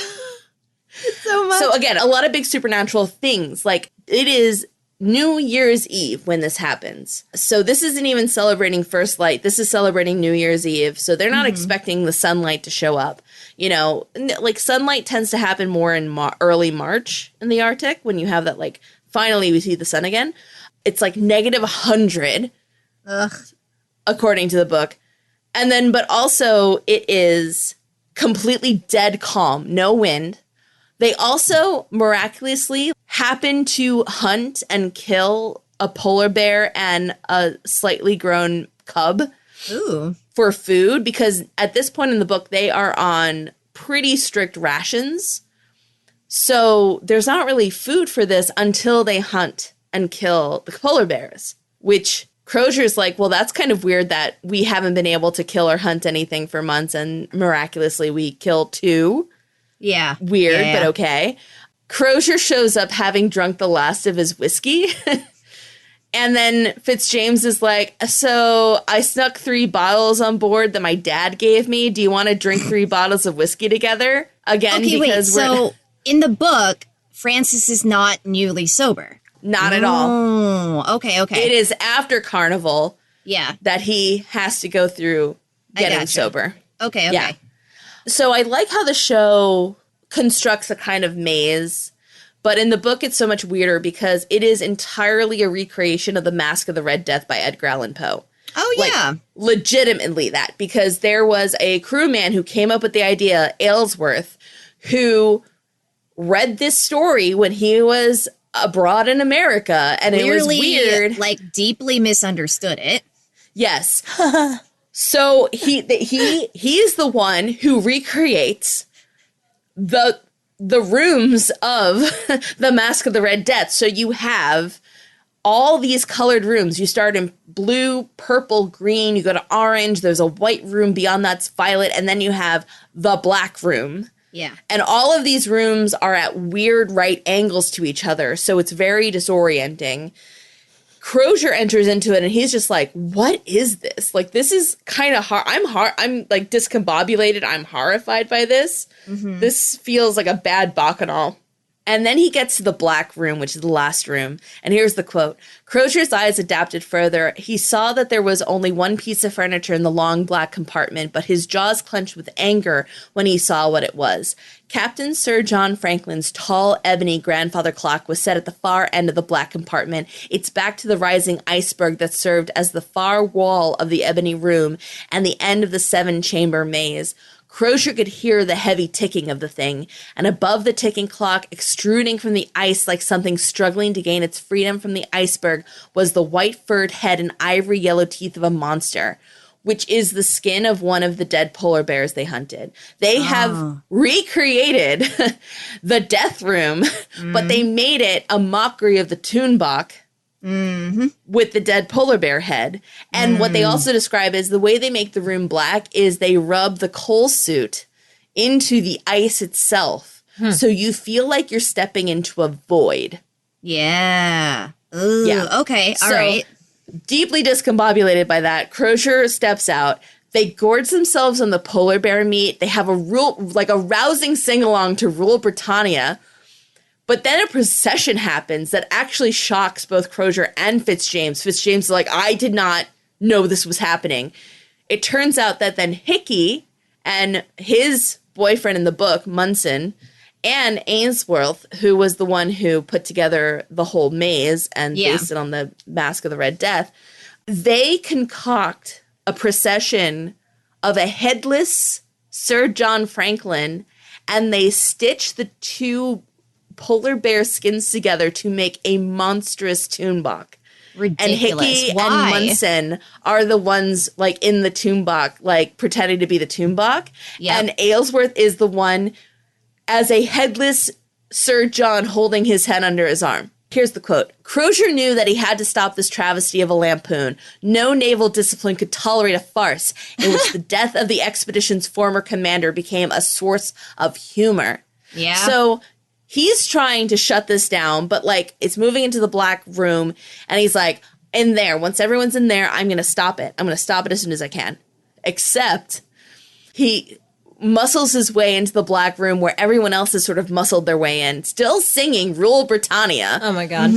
So again, a lot of big supernatural things. Like it is New Year's Eve when this happens. So this isn't even celebrating first light. This is celebrating New Year's Eve. So they're not expecting the sunlight to show up. You know, like sunlight tends to happen more in early March in the Arctic when you have that, like, finally we see the sun again. It's like -100, according to the book. And then, but also it is completely dead calm, no wind. They also miraculously happen to hunt and kill a polar bear and a slightly grown cub for food, because at this point in the book, they are on pretty strict rations. So there's not really food for this until they hunt and kill the polar bears, which Crozier's like, well, that's kind of weird that we haven't been able to kill or hunt anything for months, and miraculously we kill 2.
Yeah.
Weird, but okay. Crozier shows up having drunk the last of his whiskey. And then Fitzjames is like, so I snuck 3 bottles on board that my dad gave me. Do you want to drink 3 bottles of whiskey together? Again,
okay,
because
so in the book, Francis is not newly sober.
Not at all.
Oh, okay.
It is after Carnival that he has to go through getting sober.
Okay.
Yeah. So I like how the show constructs a kind of maze, but in the book it's so much weirder because it is entirely a recreation of The Mask of the Red Death by Edgar Allan Poe.
Oh, yeah.
Like, legitimately that, because there was a crewman who came up with the idea, Aylesworth, who read this story when he was abroad in America, and it was weird.
Like, deeply misunderstood it.
Yes. So he's the one who recreates the rooms of The Mask of the Red Death. So you have all these colored rooms. You start in blue, purple, green, you go to orange, there's a white room, beyond that's violet, and then you have the black room.
Yeah.
And all of these rooms are at weird right angles to each other, so it's very disorienting. Crozier enters into it and he's just like, what is this? Like, this is kind of hard. I'm like discombobulated. I'm horrified by this. Mm-hmm. This feels like a bad bacchanal. And then he gets to the black room, which is the last room. And here's the quote. Crozier's eyes adapted further. He saw that there was only one piece of furniture in the long black compartment, but his jaws clenched with anger when he saw what it was. Captain Sir John Franklin's tall, ebony grandfather clock was set at the far end of the black compartment, its back to the rising iceberg that served as the far wall of the ebony room and the end of the 7-chamber maze. Crozier could hear the heavy ticking of the thing, and above the ticking clock, extruding from the ice like something struggling to gain its freedom from the iceberg, was the white furred head and ivory yellow teeth of a monster, which is the skin of one of the dead polar bears they hunted. They have recreated the death room, but they made it a mockery of the Toonbach. With the dead polar bear head. And what they also describe is the way they make the room black is they rub the coal soot into the ice itself. So you feel like you're stepping into a void.
Yeah. Ooh,
Yeah.
Okay. All right.
Deeply discombobulated by that, Crozier steps out. They gorge themselves on the polar bear meat. They have a rousing sing-along to Rule Britannia. But then a procession happens that actually shocks both Crozier and Fitzjames. Fitzjames is like, I did not know this was happening. It turns out that then Hickey and his boyfriend in the book, Munson, and Ainsworth, who was the one who put together the whole maze and based it on the Mask of the Red Death, they concoct a procession of a headless Sir John Franklin, and they stitch the two polar bear skins together to make a monstrous Toonbach.
Ridiculous.
And Hickey
Why?
and Munson are the ones like in the Toonbach, like pretending to be the Toonbach.
Yep.
And Aylesworth is the one as a headless Sir John holding his head under his arm. Here's the quote. Crozier knew that he had to stop this travesty of a lampoon. No naval discipline could tolerate a farce in which the death of the expedition's former commander became a source of humor.
Yeah.
So he's trying to shut this down, but like it's moving into the black room, and he's like, in there, once everyone's in there, I'm going to stop it. I'm going to stop it as soon as I can. Except he muscles his way into the black room where everyone else has sort of muscled their way in, still singing Rule Britannia.
Oh my God.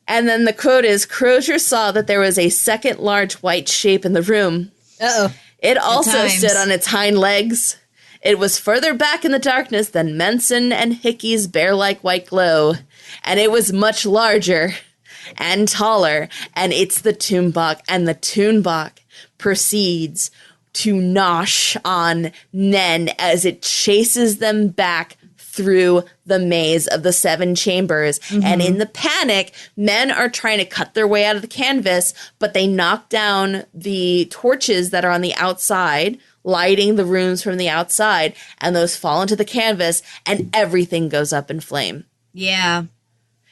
And then the quote is, Crozier saw that there was a second large white shape in the room.
Uh-oh.
It also
times.
stood on its hind legs. It was further back in the darkness than Menson and Hickey's bear-like white glow, and it was much larger and taller, and it's the Toonbach, and the Toonbach proceeds to nosh on Nen as it chases them back through the maze of the 7 chambers. And in the panic, men are trying to cut their way out of the canvas, but they knock down the torches that are on the outside, lighting the rooms from the outside, and those fall into the canvas, and everything goes up in flame.
Yeah.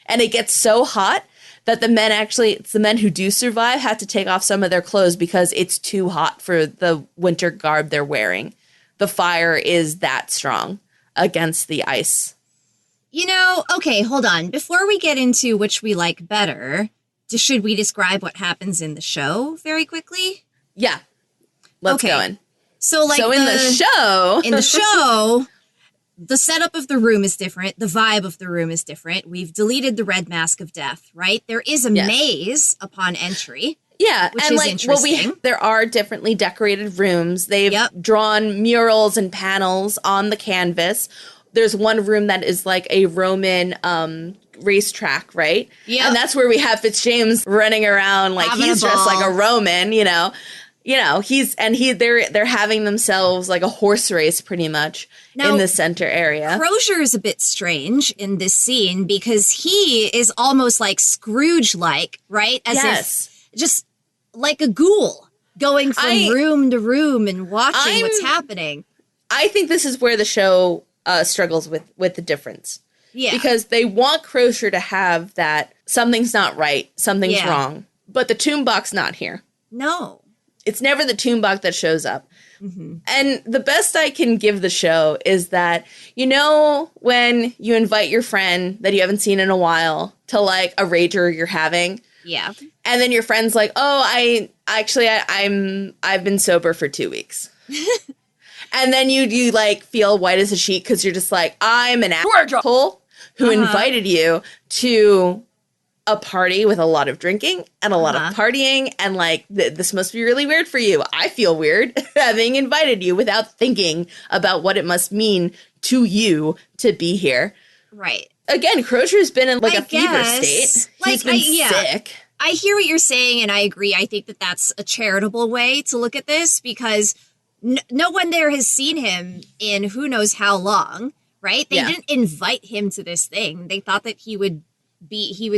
And it gets so hot that the men who do survive have to take off some of their clothes because it's too hot for the winter garb they're wearing. The fire is that strong against the ice.
You know, okay, hold on. Before we get into which we like better, should we describe what happens in the show very quickly?
Yeah. Let's
Okay.
go in.
So, like,
in the show,
the setup of the room is different. The vibe of the room is different. We've deleted the red mask of death, right? There is a
Yes.
maze upon entry.
yeah,
which
and
is
like
interesting.
there are differently decorated rooms. They've drawn murals and panels on the canvas. There's one room that is like a Roman racetrack, right?
Yep.
And that's where we have Fitzjames running around like
Having
he's
a
dressed like
ball.
a Roman, they're having themselves like a horse race pretty much
Now,
in the center area.
Crozier is a bit strange in this scene because he is almost like Scrooge-like, right? As
Yes.
if just like a ghoul going from room to room and watching what's happening.
I think this is where the show struggles with the difference.
Yeah.
Because they want Crozier to have that something's not right, something's
Yeah.
wrong. But the Toonbach's not here.
No.
It's never the Toonbach that shows up. And the best I can give the show is that, when you invite your friend that you haven't seen in a while to like a rager you're having,
Yeah.
and then your friend's like, "Oh, I've been sober for 2 weeks." And then you like feel white as a sheet because you're just like, I'm an asshole who invited you to a party with a lot of drinking and a lot of partying, and like this must be really weird for you. I feel weird having invited you without thinking about what it must mean to you to be here.
Right.
Again, Crozier's been in like
I
a fever
guess,
state. He's been sick.
I hear what you're saying, and I agree. I think that that's a charitable way to look at this, because no one there has seen him in who knows how long, right? They didn't invite him to this thing. They thought that he would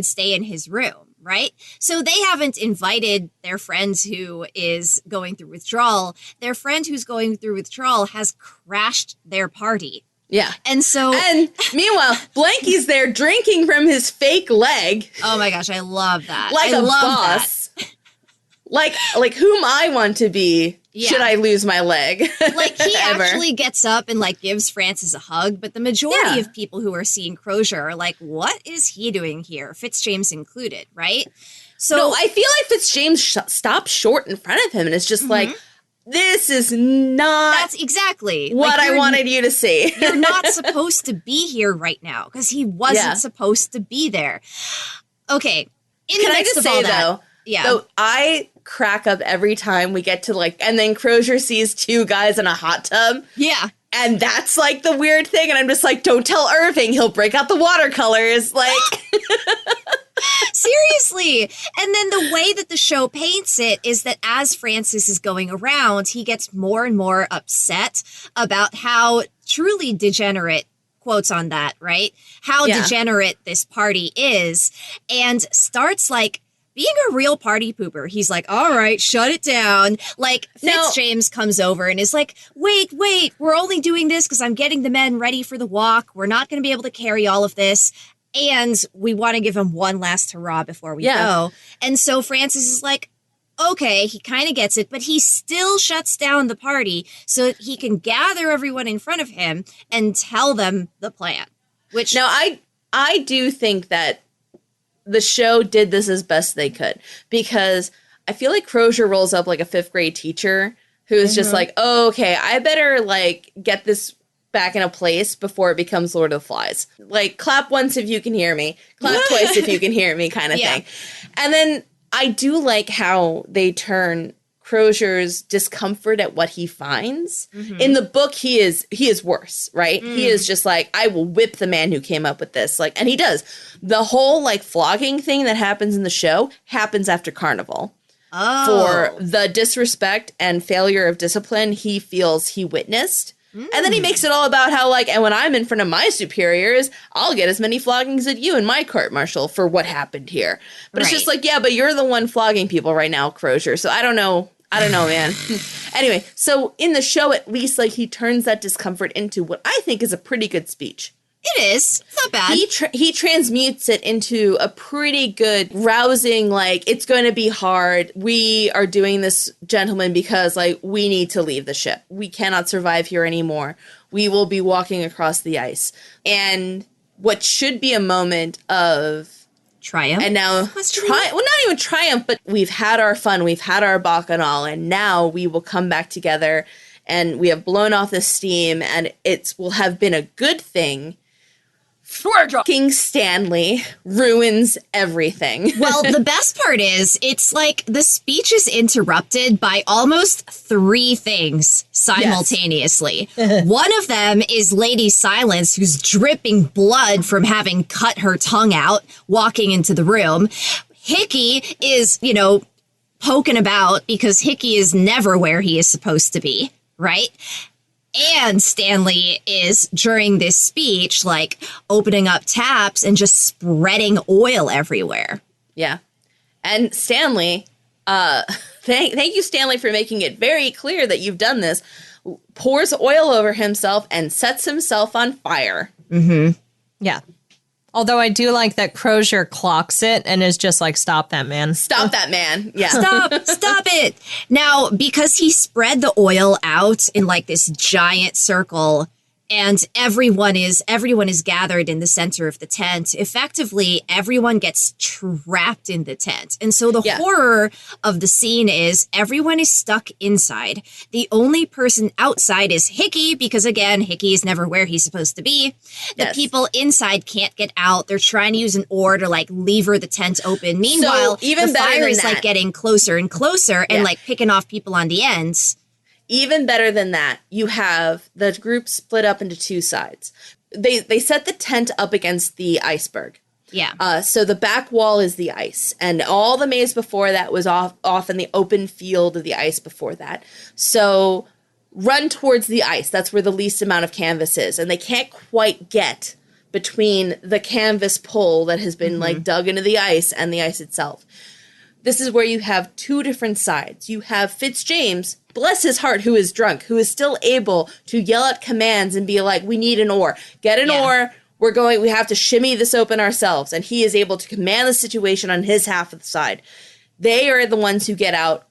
stay in his room, right? So they haven't invited their friend who is going through withdrawal. Their friend who's going through withdrawal has crashed their party.
Yeah.
And
meanwhile, Blanky's there drinking from his fake leg.
Oh my gosh, I love that.
Like
I
a
love
boss. That. Like whom I want to be should I lose my leg.
Like he actually gets up and like gives Francis a hug, but the majority of people who are seeing Crozier are like, what is he doing here? Fitzjames included, right? So
no, I feel like Fitzjames stops short in front of him and is just like, this is not
That's exactly
what I wanted you to see.
You're not supposed to be here right now, because he wasn't supposed to be there. Okay.
Can I just say, though, I crack up every time we get to like, and then Crozier sees two guys in a hot tub.
Yeah.
And that's like the weird thing. And I'm just like, don't tell Irving. He'll break out the watercolors. Like,
seriously. And then the way that the show paints it is that as Francis is going around, he gets more and more upset about how truly degenerate, quotes on that, right? How degenerate this party is, and starts like being a real party pooper. He's like, all right, shut it down. Like, Fitzjames comes over and is like, wait, we're only doing this because I'm getting the men ready for the walk. We're not going to be able to carry all of this. And we want to give him one last hurrah before we go. And so Francis is like, okay, he kind of gets it, but he still shuts down the party so that he can gather everyone in front of him and tell them the plan. Which
now I do think that the show did this as best they could, because I feel like Crozier rolls up like a 5th grade teacher who's just like, oh, okay, I better like get this back in a place before it becomes Lord of the Flies. Like, clap once if you can hear me, clap twice if you can hear me, kind of thing. And then I do like how they turn Crozier's discomfort at what he finds. In the book, he is worse, right? He is just like, I will whip the man who came up with this. Like, and he does. The whole like flogging thing that happens in the show happens after Carnival. For the disrespect and failure of discipline he feels he witnessed. And then he makes it all about how, like, and when I'm in front of my superiors, I'll get as many floggings as you in my court-martial for what happened here. But it's just like, yeah, but you're the one flogging people right now, Crozier. So I don't know, man. Anyway, so in the show, at least, like, he turns that discomfort into what I think is a pretty good speech.
it is. It's not bad.
He transmutes it into a pretty good, rousing, like, it's going to be hard. We are doing this, gentlemen, because, like, we need to leave the ship. We cannot survive here anymore. We will be walking across the ice. And what should be a moment of
triumph.
And now, well, not even triumph, but we've had our fun. We've had our bacchanal, and now we will come back together, and we have blown off the steam, and it will have been a good thing. King Stanley ruins everything.
Well, the best part is, it's like the speech is interrupted by almost three things simultaneously. Yes. One of them is Lady Silence, who's dripping blood from having cut her tongue out walking into the room. Hickey is, poking about because Hickey is never where he is supposed to be, right? And Stanley is, during this speech, like, opening up taps and just spreading oil everywhere.
Yeah. And Stanley, thank you, Stanley, for making it very clear that you've done this, pours oil over himself and sets himself on fire.
Mm-hmm.
Yeah. Although I do like that Crozier clocks it and is just like, stop that man.
Stop that man. Yeah.
Stop it. Now, because he spread the oil out in like this giant circle, And everyone is gathered in the center of the tent. Effectively, everyone gets trapped in the tent. And so the horror of the scene is everyone is stuck inside. The only person outside is Hickey, because again, Hickey is never where he's supposed to be. The people inside can't get out. They're trying to use an oar to like lever the tent open. Meanwhile, the fire is like getting closer and closer and like picking off people on the ends.
Even better than that, you have the group split up into two sides. They set the tent up against the iceberg.
Yeah.
So the back wall is the ice, and all the maze before that was off in the open field of the ice before that. So run towards the ice. That's where the least amount of canvas is, and they can't quite get between the canvas pole that has been like dug into the ice and the ice itself. This is where you have two different sides. You have Fitzjames, bless his heart, who is drunk, who is still able to yell out commands and be like, we need an oar. Get an oar. We have to shimmy this open ourselves. And he is able to command the situation on his half of the side. They are the ones who get out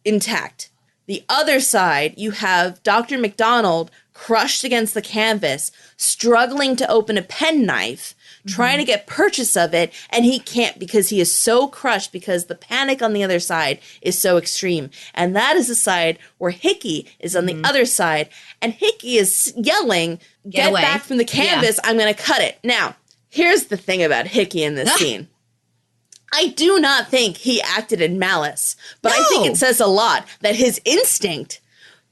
intact. The other side, you have Dr. McDonald crushed against the canvas, struggling to open a penknife, trying to get purchase of it, and he can't because he is so crushed because the panic on the other side is so extreme. And that is the side where Hickey is on the other side, and Hickey is yelling, get back from the canvas, I'm going to cut it. Now, here's the thing about Hickey in this scene. I do not think he acted in malice, but I think it says a lot that his instinct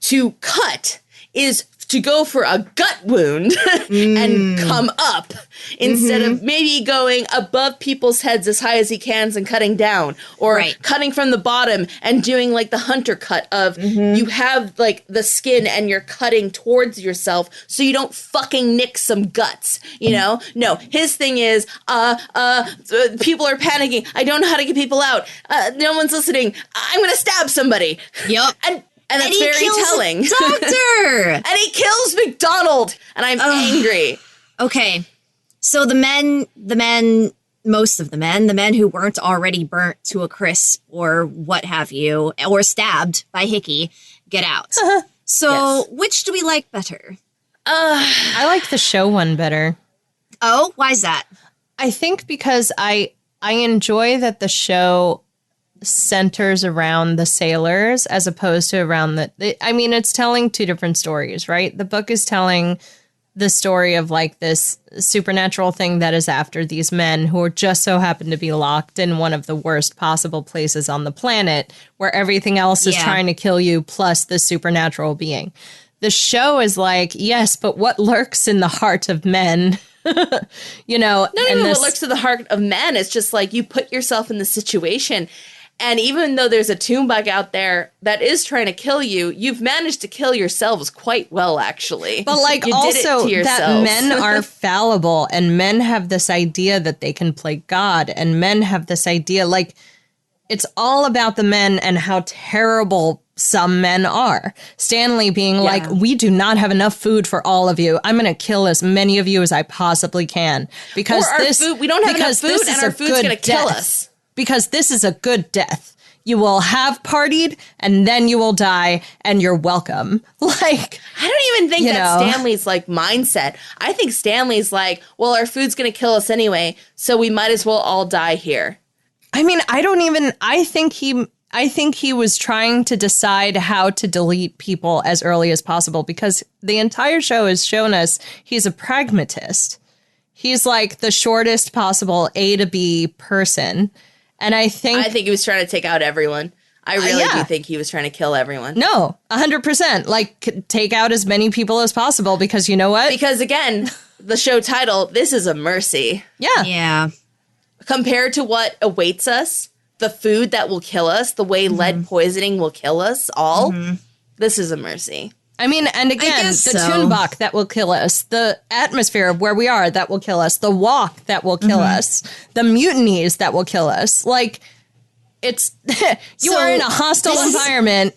to cut is to go for a gut wound and come up instead of maybe going above people's heads as high as he can and cutting down, or cutting from the bottom and doing like the hunter cut of you have like the skin and you're cutting towards yourself so you don't fucking nick some guts, you know? No, his thing is, people are panicking. I don't know how to get people out. No one's listening. I'm going to stab somebody.
Yep.
And that's very telling.
Doctor!
And he kills McDonald, and I'm angry.
Okay. So the men, most of the men who weren't already burnt to a crisp or what have you, or stabbed by Hickey, get out. So which do we like better?
I like the show one better.
Oh, why is that?
I think because I enjoy that the show centers around the sailors as opposed to around it's telling two different stories, right? The book is telling the story of like this supernatural thing that is after these men who are just so happen to be locked in one of the worst possible places on the planet where everything else is trying to kill you plus the supernatural being. The show is like, yes, but what lurks in the heart of men? You know,
not even what lurks in the heart of men. It's just like you put yourself in the situation. And even though there's a tombug out there that is trying to kill you, you've managed to kill yourselves quite well, actually.
But like you also that men are fallible and men have this idea that they can play God and men have this idea like it's all about the men and how terrible some men are. Stanley being like, we do not have enough food for all of you. I'm going to kill as many of you as I possibly can because
we don't have enough food and our food's going to kill us.
Because this is a good death. You will have partied and then you will die and you're welcome. Like,
I don't even think that's Stanley's like mindset. I think Stanley's like, well, our food's going to kill us anyway, so we might as well all die here.
I mean, I think he was trying to decide how to delete people as early as possible because the entire show has shown us he's a pragmatist. He's like the shortest possible A to B person. And I think
he was trying to take out everyone. I really do think he was trying to kill everyone.
No, 100%. Like, take out as many people as possible because you know what?
Because, again, the show title, this is a mercy.
Yeah.
Yeah.
Compared to what awaits us, the food that will kill us, the way lead poisoning will kill us all, this is a mercy.
I mean, and again, the Toonbach that will kill us, the atmosphere of where we are that will kill us, the walk that will kill us, the mutinies that will kill us. Like, it's, you are in a hostile environment.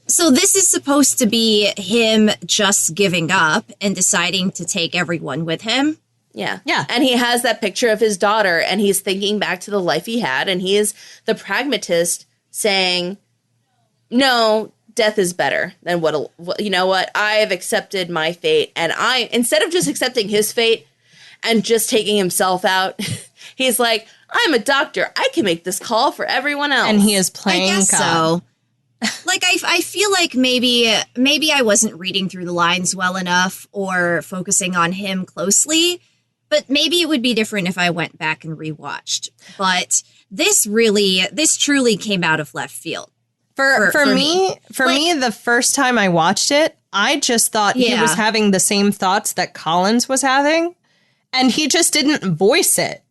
So this is supposed to be him just giving up and deciding to take everyone with him?
Yeah. Yeah. And he has that picture of his daughter and he's thinking back to the life he had and he is the pragmatist saying, no, death is better than you know what? I have accepted my fate, and instead of just accepting his fate and just taking himself out, he's like, I'm a doctor. I can make this call for everyone else.
And he is playing
I guess
God.
so. Like, I feel like maybe I wasn't reading through the lines well enough or focusing on him closely, but maybe it would be different if I went back and rewatched. But this truly came out of left field.
For me, the first time I watched it, I just thought he was having the same thoughts that Collins was having, and he just didn't voice it.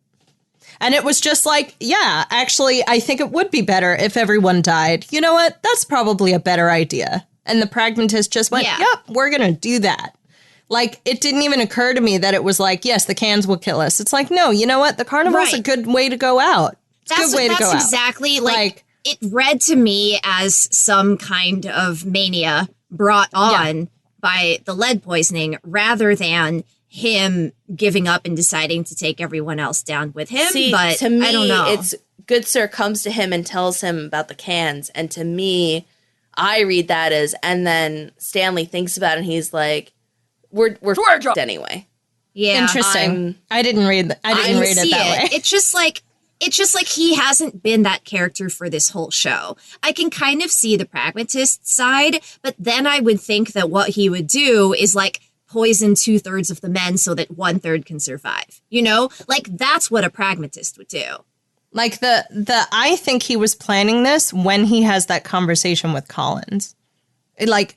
And it was just like, yeah, actually, I think it would be better if everyone died. You know what? That's probably a better idea. And the pragmatist just went, yep, we're going to do that. Like, it didn't even occur to me that it was like, yes, the cans will kill us. It's like, no, you know what? The carnival's a good way to go out. It's a good way to go out.
That's exactly like it read to me as some kind of mania brought on by the lead poisoning rather than him giving up and deciding to take everyone else down with him.
See,
but
to me,
I don't know.
It's Good Sir comes to him and tells him about the cans. And to me, I read that as, and then Stanley thinks about it and he's like, we're anyway.
Yeah.
Interesting. I didn't read it that way.
It's just like he hasn't been that character for this whole show. I can kind of see the pragmatist side, but then I would think that what he would do is like poison 2/3 of the men so that 1/3 can survive. You know, like that's what a pragmatist would do.
Like I think he was planning this when he has that conversation with Collins.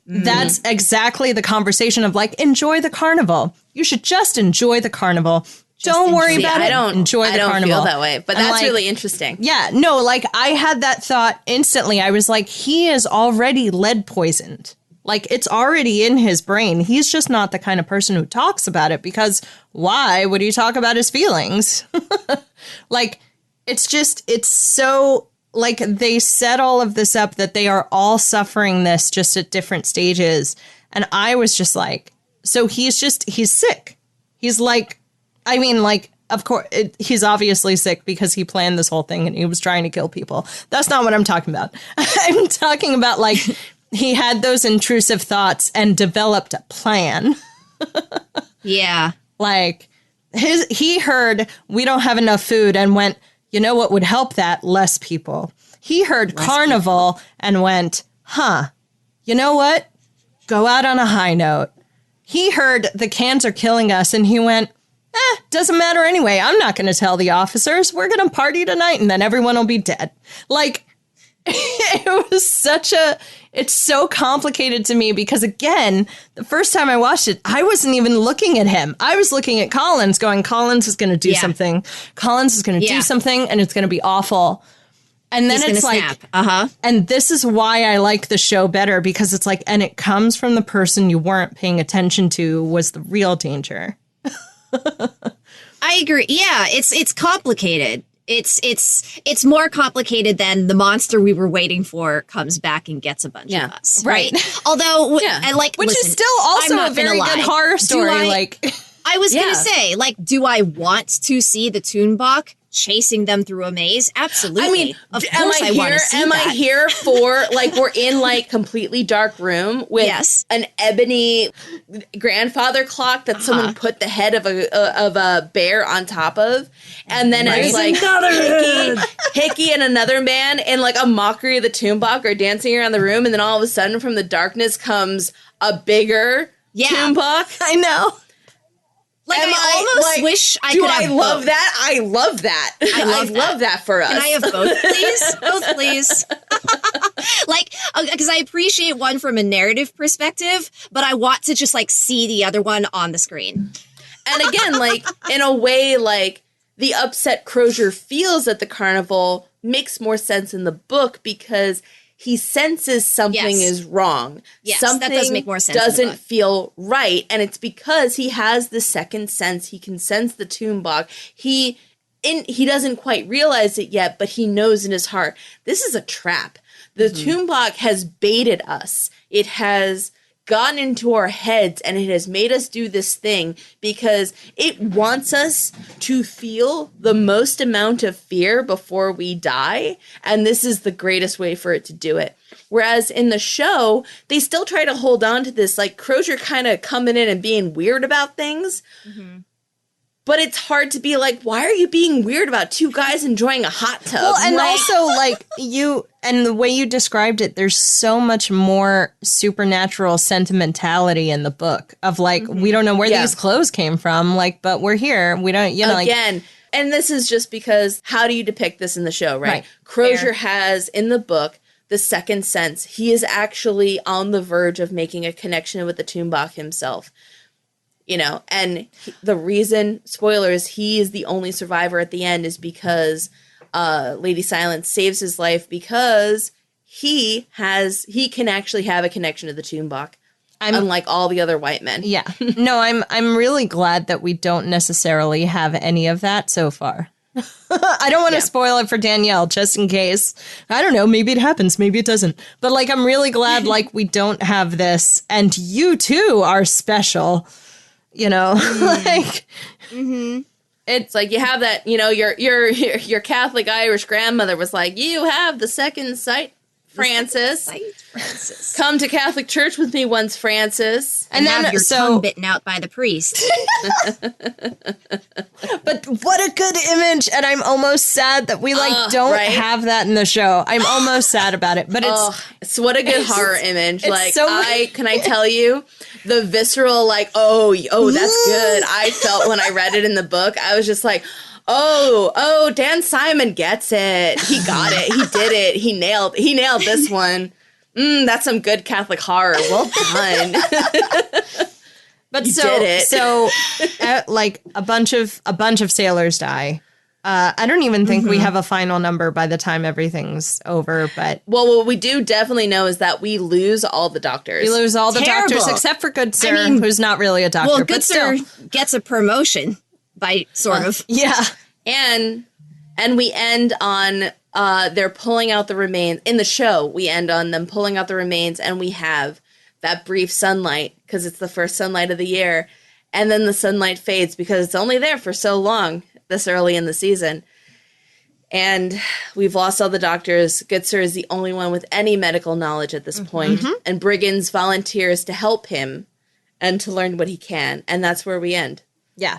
That's exactly the conversation of like, enjoy the carnival. You should just enjoy the carnival. Don't worry about it. Enjoy the carnival.
I don't feel that way, but that's really interesting.
Yeah, no, like I had that thought instantly. I was like, he is already lead poisoned. Like it's already in his brain. He's just not the kind of person who talks about it because why would he talk about his feelings? Like it's so like they set all of this up that they are all suffering this just at different stages. And I was just like, so he's sick. He's like, I mean, like, of course, he's obviously sick because he planned this whole thing and he was trying to kill people. That's not what I'm talking about. I'm talking about, like, he had those intrusive thoughts and developed a plan.
Yeah.
Like, he heard, we don't have enough food and went, you know what would help that? Less people. He heard carnival and went, you know what? Go out on a high note. He heard the cans are killing us and he went, doesn't matter anyway. I'm not going to tell the officers. We're going to party tonight and then everyone will be dead. Like, it was it's so complicated to me because, again, the first time I watched it, I wasn't even looking at him. I was looking at Collins going, Collins is going to do something. Collins is going to do something and it's going to be awful. And then it's like, and this is why I like the show better because it's like, and it comes from the person you weren't paying attention to was the real danger.
I agree. Yeah, it's complicated. It's more complicated than the monster we were waiting for comes back and gets a bunch of us. Right. Although,
which is still also a very good horror story.
I was going to say, like, do I want to see the Toonbach chasing them through a maze? Absolutely.
I mean,
of course I want to see that.
Am I here for, like, we're in, like, completely dark room with an ebony grandfather clock that someone put the head of a bear on top of, and then it's like Hickey and another man in, like, a mockery of the Toonbach are dancing around the room, and then all of a sudden from the darkness comes a bigger Toonbach.
I know.
Like, I almost wish I could have
love
both.
that? I love that. I love that for us.
Can I have both, please? Both, please. Like, because I appreciate one from a narrative perspective, but I want to just, like, see the other one on the screen.
And again, like, in a way, like, the upset Crozier feels at the carnival makes more sense in the book because he senses something is wrong.
Yes,
something
that does make more sense.
Doesn't feel right, and it's because he has the second sense. He can sense the Toonbach. He doesn't quite realize it yet, but he knows in his heart this is a trap. The Toonbach has baited us. It has gotten into our heads, and it has made us do this thing because it wants us to feel the most amount of fear before we die, and this is the greatest way for it to do it. Whereas in the show, they still try to hold on to this, like, Crozier kind of coming in and being weird about things. Mm-hmm. But it's hard to be like, why are you being weird about two guys enjoying a hot tub?
Well, and also, like, and the way you described it, there's so much more supernatural sentimentality in the book of, like, we don't know where these clothes came from, like, but we're here. We don't,
Again, and this is just because, how do you depict this in the show, right? Crozier has, in the book, the second sense. He is actually on the verge of making a connection with the Toonbach himself. And the reason, spoilers, he is the only survivor at the end is because Lady Silence saves his life because he can actually have a connection to the Toonbach, unlike all the other white men.
Yeah. No, I'm really glad that we don't necessarily have any of that so far. I don't want to spoil it for Danielle, just in case. I don't know. Maybe it happens. Maybe it doesn't. But, like, I'm really glad, like, we don't have this. And you, too, are special. Like,
it's like you have that, your Catholic Irish grandmother was like, you have the second sight, Francis. Come to Catholic church with me once, Francis.
And then have your tongue bitten out by the priest.
But what a good image. And I'm almost sad that we don't have that in the show. I'm almost sad about it. But
it's what a good horror image. Like, can I tell you the visceral, like, oh, that's good. I felt when I read it in the book. I was just like, oh, Dan Simon gets it. He got it. He did it. He nailed this one. That's some good Catholic horror. Well done.
But like a bunch of sailors die. I don't even think we have a final number by the time everything's over. But
what we do definitely know is that we lose all the doctors.
We lose all the doctors except for Good Sir, who's not really a doctor.
Well, Good Sir gets a promotion by sort of.
Yeah,
and we end on they're pulling out the remains in the show. We end on them pulling out the remains, and we have that brief sunlight because it's the first sunlight of the year, and then the sunlight fades because it's only there for so long this early in the season. And we've lost all the doctors. Good Sir is the only one with any medical knowledge at this point, and Briggins volunteers to help him and to learn what he can, and that's where we end.
Yeah.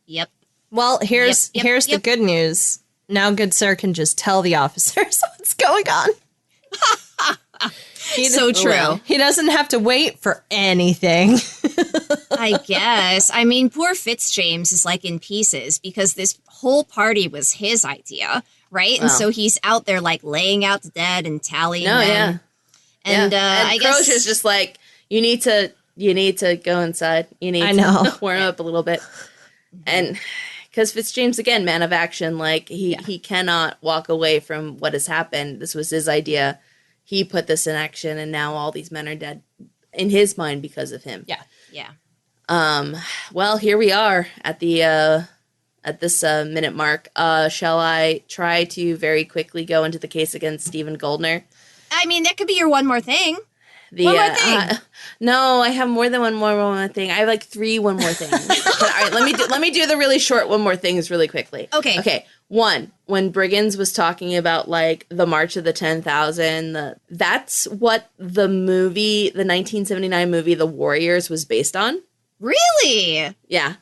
Yep.
Well, here's the good news. Now Good Sir can just tell the officers what's going on.
So true.
He doesn't have to wait for anything.
I guess. I mean, poor Fitzjames is like in pieces because this whole party was his idea, right? And so he's out there like laying out the dead and tallying them. And I guess
Crozier's just like, you need to go inside. You need to warm up a little bit. And because Fitzjames, again, man of action, like he cannot walk away from what has happened. This was his idea. He put this in action, and now all these men are dead in his mind because of him.
Yeah.
Well, here we are at the at this minute mark. Shall I try to very quickly go into the case against Stephen Goldner?
I mean, that could be your one more thing.
One more thing. No, I have more than one more thing. I have like 3 one more things. All right, let me do the really short one more things really quickly.
Okay.
One, when Briggins was talking about like the March of the 10,000, that's what the movie, the 1979 movie, The Warriors, was based on.
Really?
Yeah.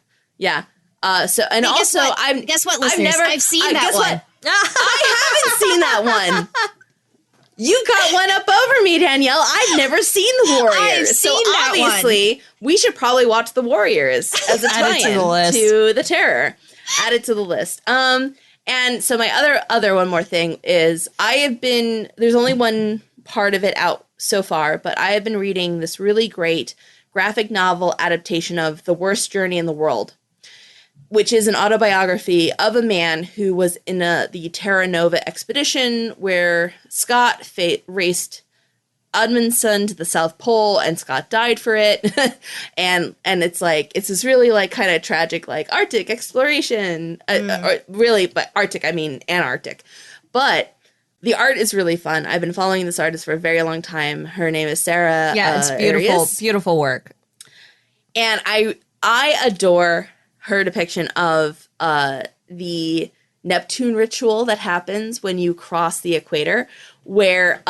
So and also,
guess what, listeners? I've seen that one.
I haven't seen that one. You got one up over me, Danielle. I've never seen The Warriors.
I've seen that
obviously, we should probably watch The Warriors as a tie-in to The Terror. Add it to the list. And so my other one more thing is there's only one part of it out so far, but I have been reading this really great graphic novel adaptation of The Worst Journey in the World, which is an autobiography of a man who was in the Terra Nova expedition where Scott raced Edmundson to the South Pole, and Scott died for it. and it's this really like kind of tragic, like Arctic exploration, or really, but Arctic, I mean Antarctic. But the art is really fun. I've been following this artist for a very long time. Her name is Sarah.
Yeah, it's beautiful,
Arias.
Beautiful work.
And I adore her depiction of the Neptune ritual that happens when you cross the equator, where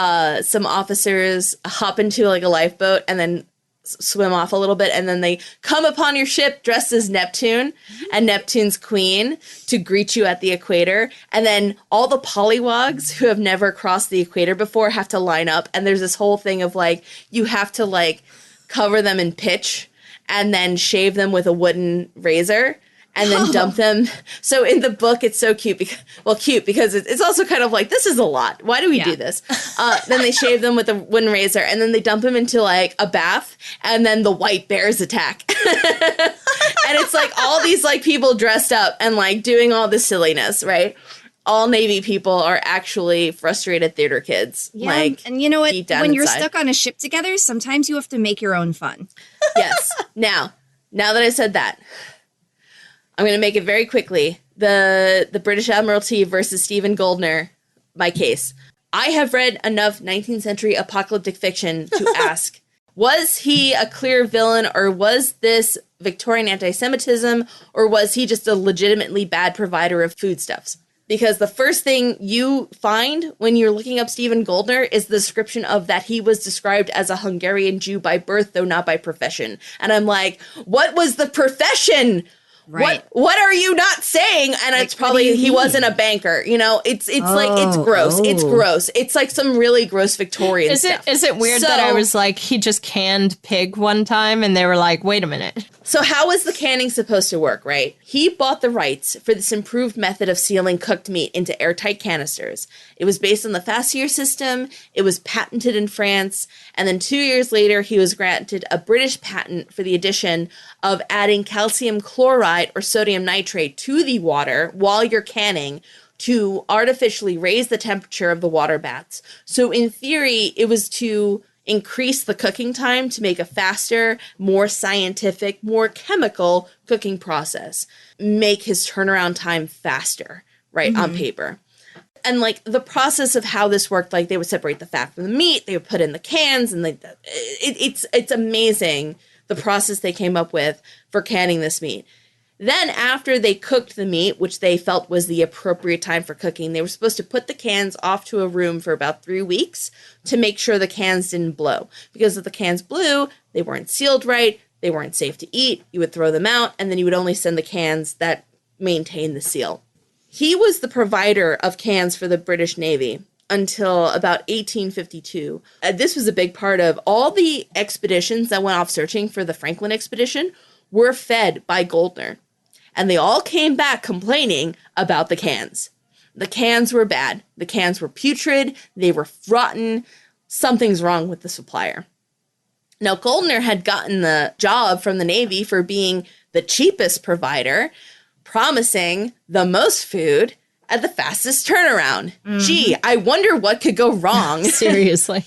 some officers hop into like a lifeboat and then swim off a little bit, and then they come upon your ship dressed as Neptune and Neptune's queen to greet you at the equator. And then all the polywogs who have never crossed the equator before have to line up. And there's this whole thing of like, you have to like cover them in pitch and then shave them with a wooden razor and then dump them. So in the book, it's so cute. Because it's also kind of like, this is a lot. Why do we do this? Then they shave them with a wooden razor, and then they dump them into like a bath, and then the white bears attack. And it's like all these like people dressed up and like doing all this silliness, right? All Navy people are actually frustrated theater kids.
Yeah,
like,
and you know what? When you're
inside.
stuck on a ship together, sometimes you have to make your own fun.
Yes. Now that I said that, I'm going to make it very quickly. The British Admiralty versus Stephen Goldner, my case. I have read enough 19th century apocalyptic fiction to ask, was he a clear villain, or was this Victorian anti-Semitism, or was he just a legitimately bad provider of foodstuffs? Because the first thing you find when you're looking up Stephen Goldner is the description of that he was described as a Hungarian Jew by birth, though not by profession. And I'm like, what was the profession?
Right.
What are you not saying? And
Like,
it's probably he
mean?
wasn't a banker. You know, it's like it's gross. It's gross. It's like some really gross Victorian stuff.
Is it weird that I was like, he just canned pig one time and they were like, wait a minute.
So how was the canning supposed to work, right? He bought the rights for this improved method of sealing cooked meat into airtight canisters. It was based on the Fassier system. It was patented in France. And then 2 years later, he was granted a British patent for the addition of adding calcium chloride or sodium nitrate to the water while you're canning to artificially raise the temperature of the water baths. So in theory, it was to increase the cooking time to make a faster, more scientific, more chemical cooking process. Make his turnaround time faster, right, on paper. And, like, the process of how this worked, like, they would separate the fat from the meat, they would put in the cans, and it's amazing the process they came up with for canning this meat. Then after they cooked the meat, which they felt was the appropriate time for cooking, they were supposed to put the cans off to a room for about 3 weeks to make sure the cans didn't blow. Because if the cans blew, they weren't sealed right, they weren't safe to eat, you would throw them out, and then you would only send the cans that maintained the seal. He was the provider of cans for the British Navy until about 1852. This was a big part of all the expeditions that went off searching for the Franklin expedition were fed by Goldner. And they all came back complaining about the cans. The cans were bad. The cans were putrid. They were rotten. Something's wrong with the supplier. Now, Goldner had gotten the job from the Navy for being the cheapest provider, promising the most food at the fastest turnaround. Gee, I wonder what could go wrong.
Seriously.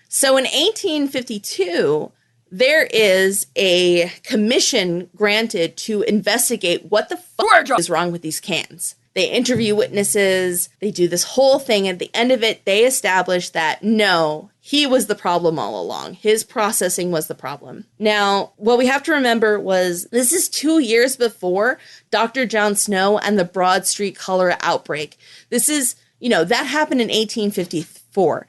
So in 1852, there is a commission granted to investigate what the fuck is wrong with these cans. They interview witnesses. They do this whole thing. At the end of it, they establish that no, he was the problem all along. His processing was the problem. Now, what we have to remember was this is 2 years before Dr. John Snow and the Broad Street cholera outbreak. This is, that happened in 1854.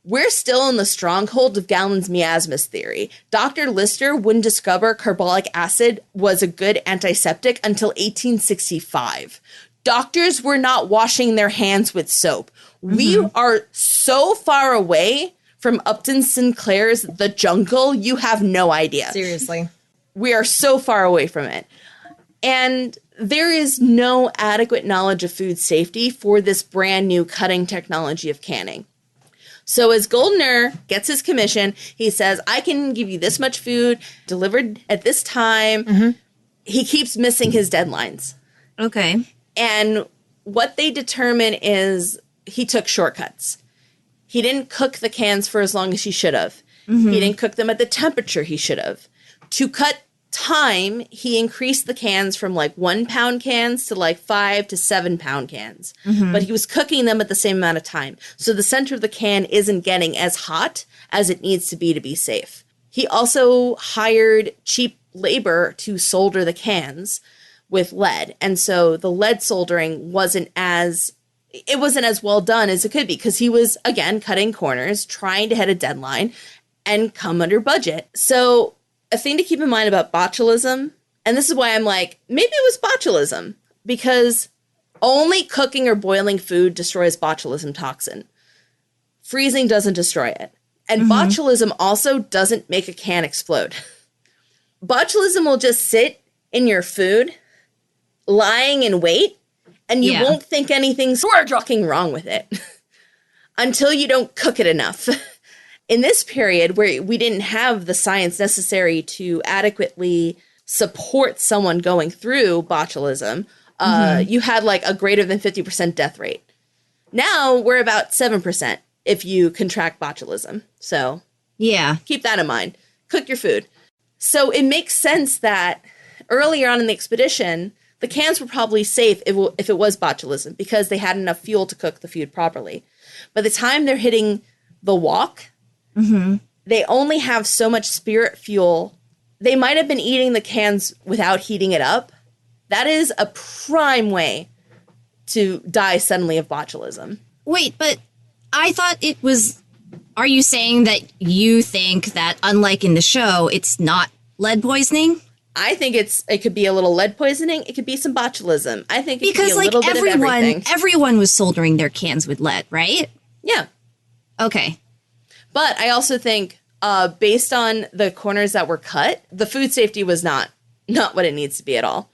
We're still in the stronghold of Galen's miasmus theory. Dr. Lister wouldn't discover carbolic acid was a good antiseptic until 1865. Doctors were not washing their hands with soap. We are so far away from Upton Sinclair's The Jungle, you have no idea.
Seriously.
We are so far away from it. And there is no adequate knowledge of food safety for this brand new cutting technology of canning. So as Goldner gets his commission, he says, I can give you this much food delivered at this time. He keeps missing his deadlines.
Okay.
And what they determine is he took shortcuts. He didn't cook the cans for as long as he should have. He didn't cook them at the temperature he should have. To cut time, he increased the cans from like 1 pound cans to like 5 to 7 pound cans. But he was cooking them at the same amount of time. So the center of the can isn't getting as hot as it needs to be safe. He also hired cheap labor to solder the cans, with lead. And so the lead soldering wasn't as well done as it could be, because he was, again, cutting corners, trying to hit a deadline and come under budget. So a thing to keep in mind about botulism, and this is why I'm like, maybe it was botulism, because only cooking or boiling food destroys botulism toxin. Freezing doesn't destroy it. And botulism also doesn't make a can explode. Botulism will just sit in your food, lying in wait, and you won't think anything's fucking wrong with it until you don't cook it enough. In this period where we didn't have the science necessary to adequately support someone going through botulism, you had like a greater than 50% death rate. Now we're about 7% if you contract botulism. So keep that in mind. Cook your food. So it makes sense that earlier on in the expedition, the cans were probably safe if it was botulism, because they had enough fuel to cook the food properly. By the time they're hitting the walk, they only have so much spirit fuel. They might have been eating the cans without heating it up. That is a prime way to die suddenly of botulism.
Wait, but I thought it was... Are you saying that you think that, unlike in the show, it's not lead poisoning?
I think it could be a little lead poisoning. It could be some botulism. I think it could be a little bit of everything.
Everyone was soldering their cans with lead, right?
Yeah.
Okay.
But I also think, based on the corners that were cut, the food safety was not what it needs to be at all.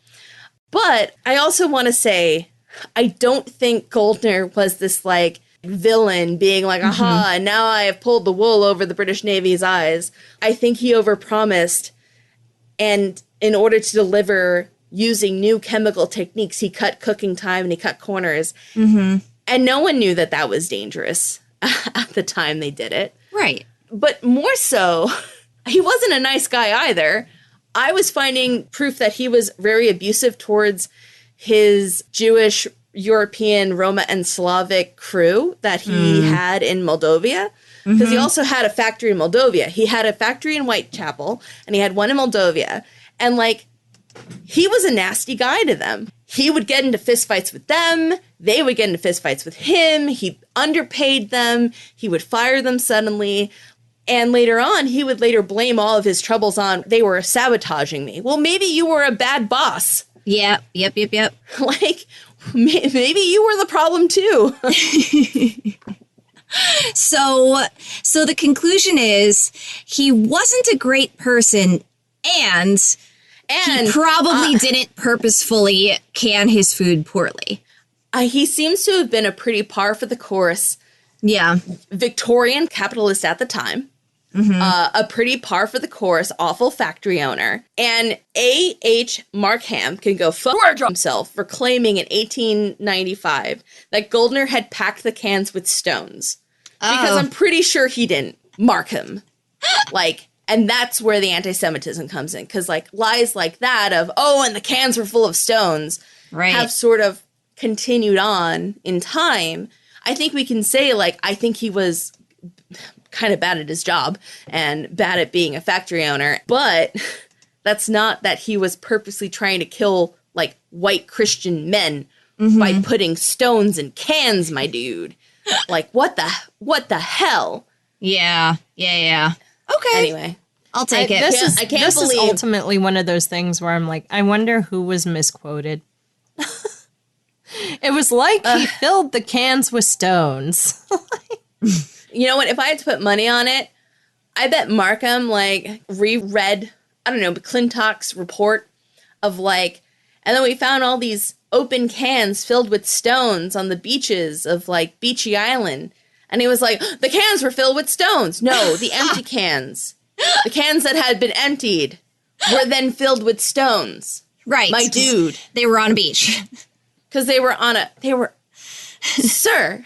But I also want to say, I don't think Goldner was this, like, villain being like, aha, and now I have pulled the wool over the British Navy's eyes. I think he overpromised, and in order to deliver using new chemical techniques, he cut cooking time and he cut corners. And no one knew that that was dangerous at the time they did it.
Right.
But more so, he wasn't a nice guy either. I was finding proof that he was very abusive towards his Jewish, European, Roma, and Slavic crew that he had in Moldavia. Because he also had a factory in Moldavia. He had a factory in Whitechapel, and he had one in Moldavia. And, like, he was a nasty guy to them. He would get into fistfights with them. They would get into fistfights with him. He underpaid them. He would fire them suddenly. And later on, he would later blame all of his troubles on, they were sabotaging me. Well, maybe you were a bad boss.
Yeah. Yep.
Like, maybe you were the problem too.
So the conclusion is he wasn't a great person, and he probably didn't purposefully can his food poorly.
He seems to have been a pretty par for the course.
Yeah.
Victorian capitalist at the time. A pretty par for the course, awful factory owner. And A.H. Markham can go fuck himself for claiming in 1895 that Goldner had packed the cans with stones. Because I'm pretty sure he didn't. Markham. And that's where the anti-Semitism comes in. Because, lies like that of, and the cans were full of stones, have sort of continued on in time. I think we can say, I think he was kind of bad at his job and bad at being a factory owner. But that's not that he was purposely trying to kill, white Christian men by putting stones in cans, my dude. What the hell?
Yeah. Okay.
Anyway.
I'll take it.
This is ultimately one of those things where I'm like, I wonder who was misquoted. It was like he filled the cans with stones.
You know what? If I had to put money on it, I bet Markham, reread, I don't know, McClintock's report of, and then we found all these open cans filled with stones on the beaches of, Beachy Island. And he was like, the cans were filled with stones. No, the empty cans. The cans that had been emptied were then filled with stones.
Right.
My dude.
They were on a beach.
Because they were Sir.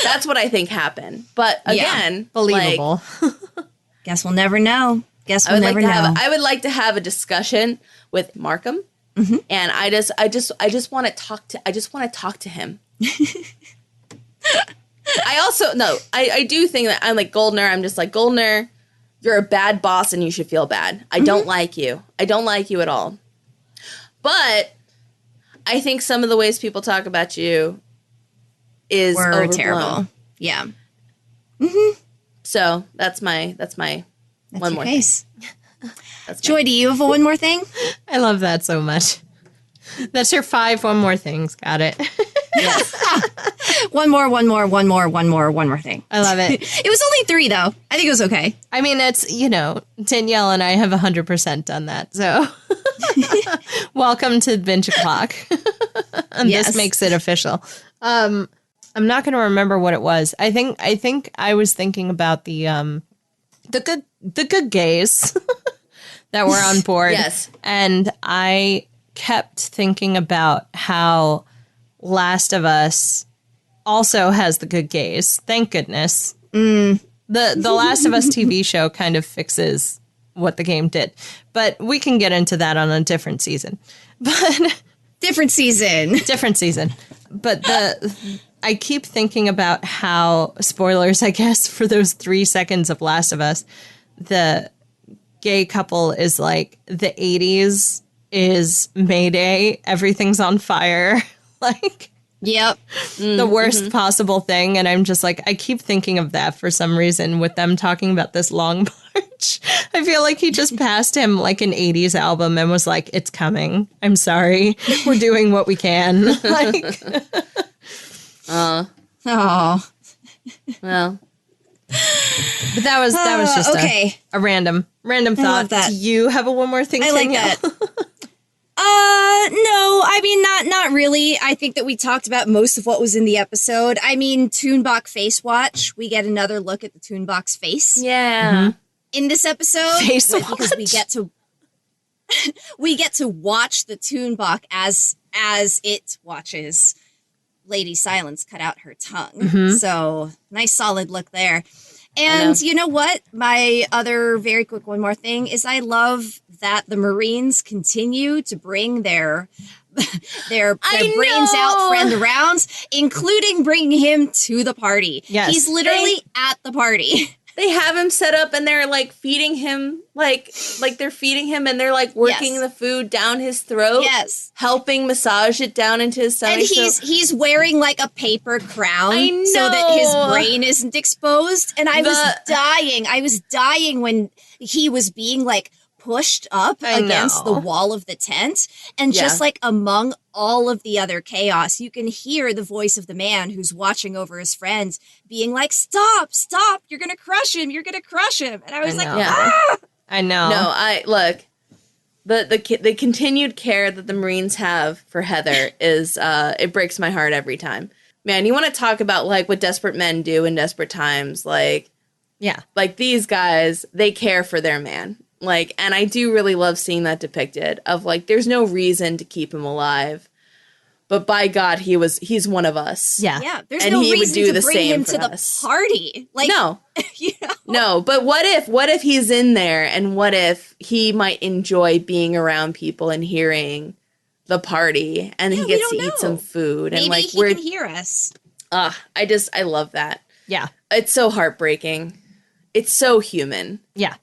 That's what I think happened. But again,
believable.
Guess we'll never know. I
would like to have a discussion with Markham, and I just want to talk to him. I do think that I'm like Goldner. I'm just like Goldner. You're a bad boss and you should feel bad. I don't like you. I don't like you at all. But I think some of the ways people talk about you is overblown.
Terrible. Yeah.
So that's my one more
case.
thing.
Joy, do you have a one more thing?
I love that so much. That's your 5 one more things. Got it.
One more thing.
I love it.
It was only 3, though. I think it was okay.
I mean, it's, Danielle and I have 100% done that. So welcome to Binge O'Clock. And this makes it official. I'm not going to remember what it was. I think I was thinking about the good gays that were on board.
Yes.
And I kept thinking about how Last of Us also has the good gays. Thank goodness. The Last of Us TV show kind of fixes what the game did. But we can get into that on a different season. But
Different season.
But I keep thinking about how, spoilers, I guess, for those 3 seconds of Last of Us, the gay couple is like, the 80s is Mayday, everything's on fire. Like,
Yep.
the worst possible thing. And I'm just like, I keep thinking of that for some reason with them talking about this long march. I feel like he just passed him like an 80s album and was like, it's coming. I'm sorry. We're doing what we can. Like,
Oh.
Well,
but that was just
okay.
a random
love
thought.
that.
Do you have a one more thing?
I like
Danielle?
that. No, I mean, not really. I think that we talked about most of what was in the episode. I mean, Toonbach Face Watch. We get another look at the Toonbach's face
yeah.
in this episode.
Face
because we get to watch the Toonbach as it watches Lady Silence cut out her tongue. So nice solid look there. And you know what? My other very quick one more thing is I love that the Marines continue to bring their brains out friend around, including bringing him to the party.
Yes.
He's literally at the party.
They have him set up and they're like feeding him, like they're feeding him and they're like working the food down his throat.
Yes.
Helping massage it down into his stomach.
And he's wearing like a paper crown so that his brain isn't exposed. And I was dying when he was being like pushed up against the wall of the tent. And just like among all of the other chaos, you can hear the voice of the man who's watching over his friends being like, stop, you're going to crush him. And I was
I know.
No, look, the continued care that the Marines have for Heather is, it breaks my heart every time. Man, you want to talk about like what desperate men do in desperate times. Like these guys, they care for their man. Like, and I do really love seeing that depicted of like, there's no reason to keep him alive, but by God, he's one of us.
Yeah. There's no reason to bring him to the party. Like,
no, no. But what if he's in there, and what if he might enjoy being around people and hearing the party, and he gets to eat some food,
maybe
and like
he can hear us.
I love that.
Yeah,
it's so heartbreaking. It's so human.
Yeah.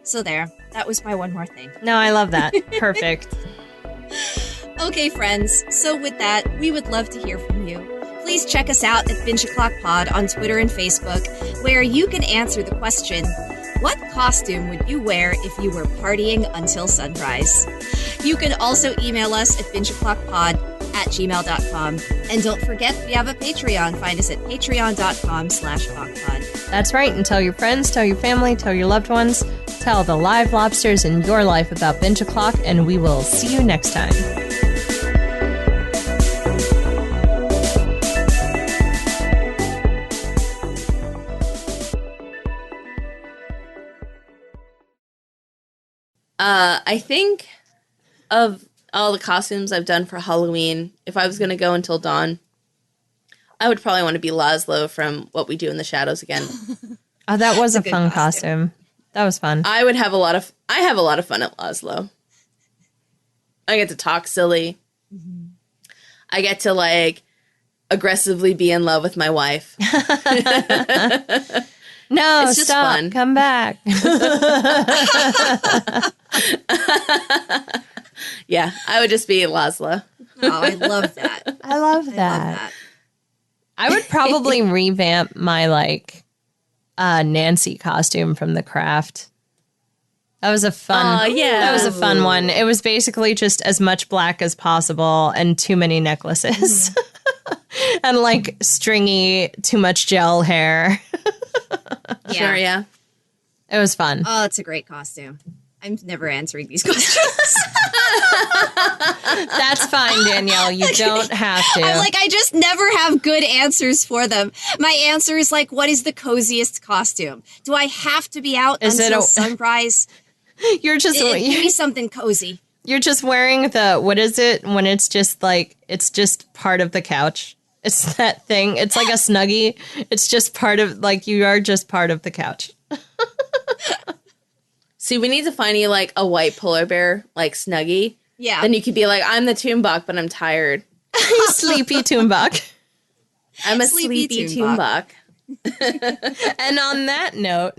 So there. That was my one more thing.
No, I love that. Perfect.
Okay, friends. So with that, we would love to hear from you. Please check us out at Binge O'Clock Pod on Twitter and Facebook, where you can answer the question, what costume would you wear if you were partying until sunrise? You can also email us at bingeoclockpod@gmail.com. And don't forget, we have a Patreon. Find us at patreon.com/BachPod.
That's right. And tell your friends, tell your family, tell your loved ones, tell the live lobsters in your life about Binge O'Clock, and we will see you next time.
I think of all the costumes I've done for Halloween, if I was going to go until dawn, I would probably want to be Laszlo from What We Do in the Shadows again.
Oh, that was a fun costume. That was fun.
I have a lot of fun at Laszlo. I get to talk silly. Mm-hmm. I get to like aggressively be in love with my wife.
No,
It's just
stop.
fun.
Come back.
Yeah, I would just be Laszlo.
Oh, I love that.
I love
I
that.
love that.
I would probably revamp my Nancy costume from The Craft. That was a fun.
yeah.
That was a fun one. It was basically just as much black as possible and too many necklaces. And like stringy, too much gel hair.
Sure, yeah.
It was fun.
Oh, it's a great costume. I'm never answering these questions.
That's fine, Danielle. You don't have to.
I'm like, I just never have good answers for them. My answer is like, what is the coziest costume? Do I have to be out until sunrise?
You're just
Give me something cozy.
You're just wearing what is it when it's just like it's just part of the couch? It's that thing. It's like a Snuggie. It's just part of like you are just part of the couch.
See, we need to find you like a white polar bear, like Snuggie.
Yeah.
Then you could be like, I'm the Toonbok, but I'm tired.
Sleepy Toonbok.
I'm a
Sleepy
sleepy Toonbok.
And on that note,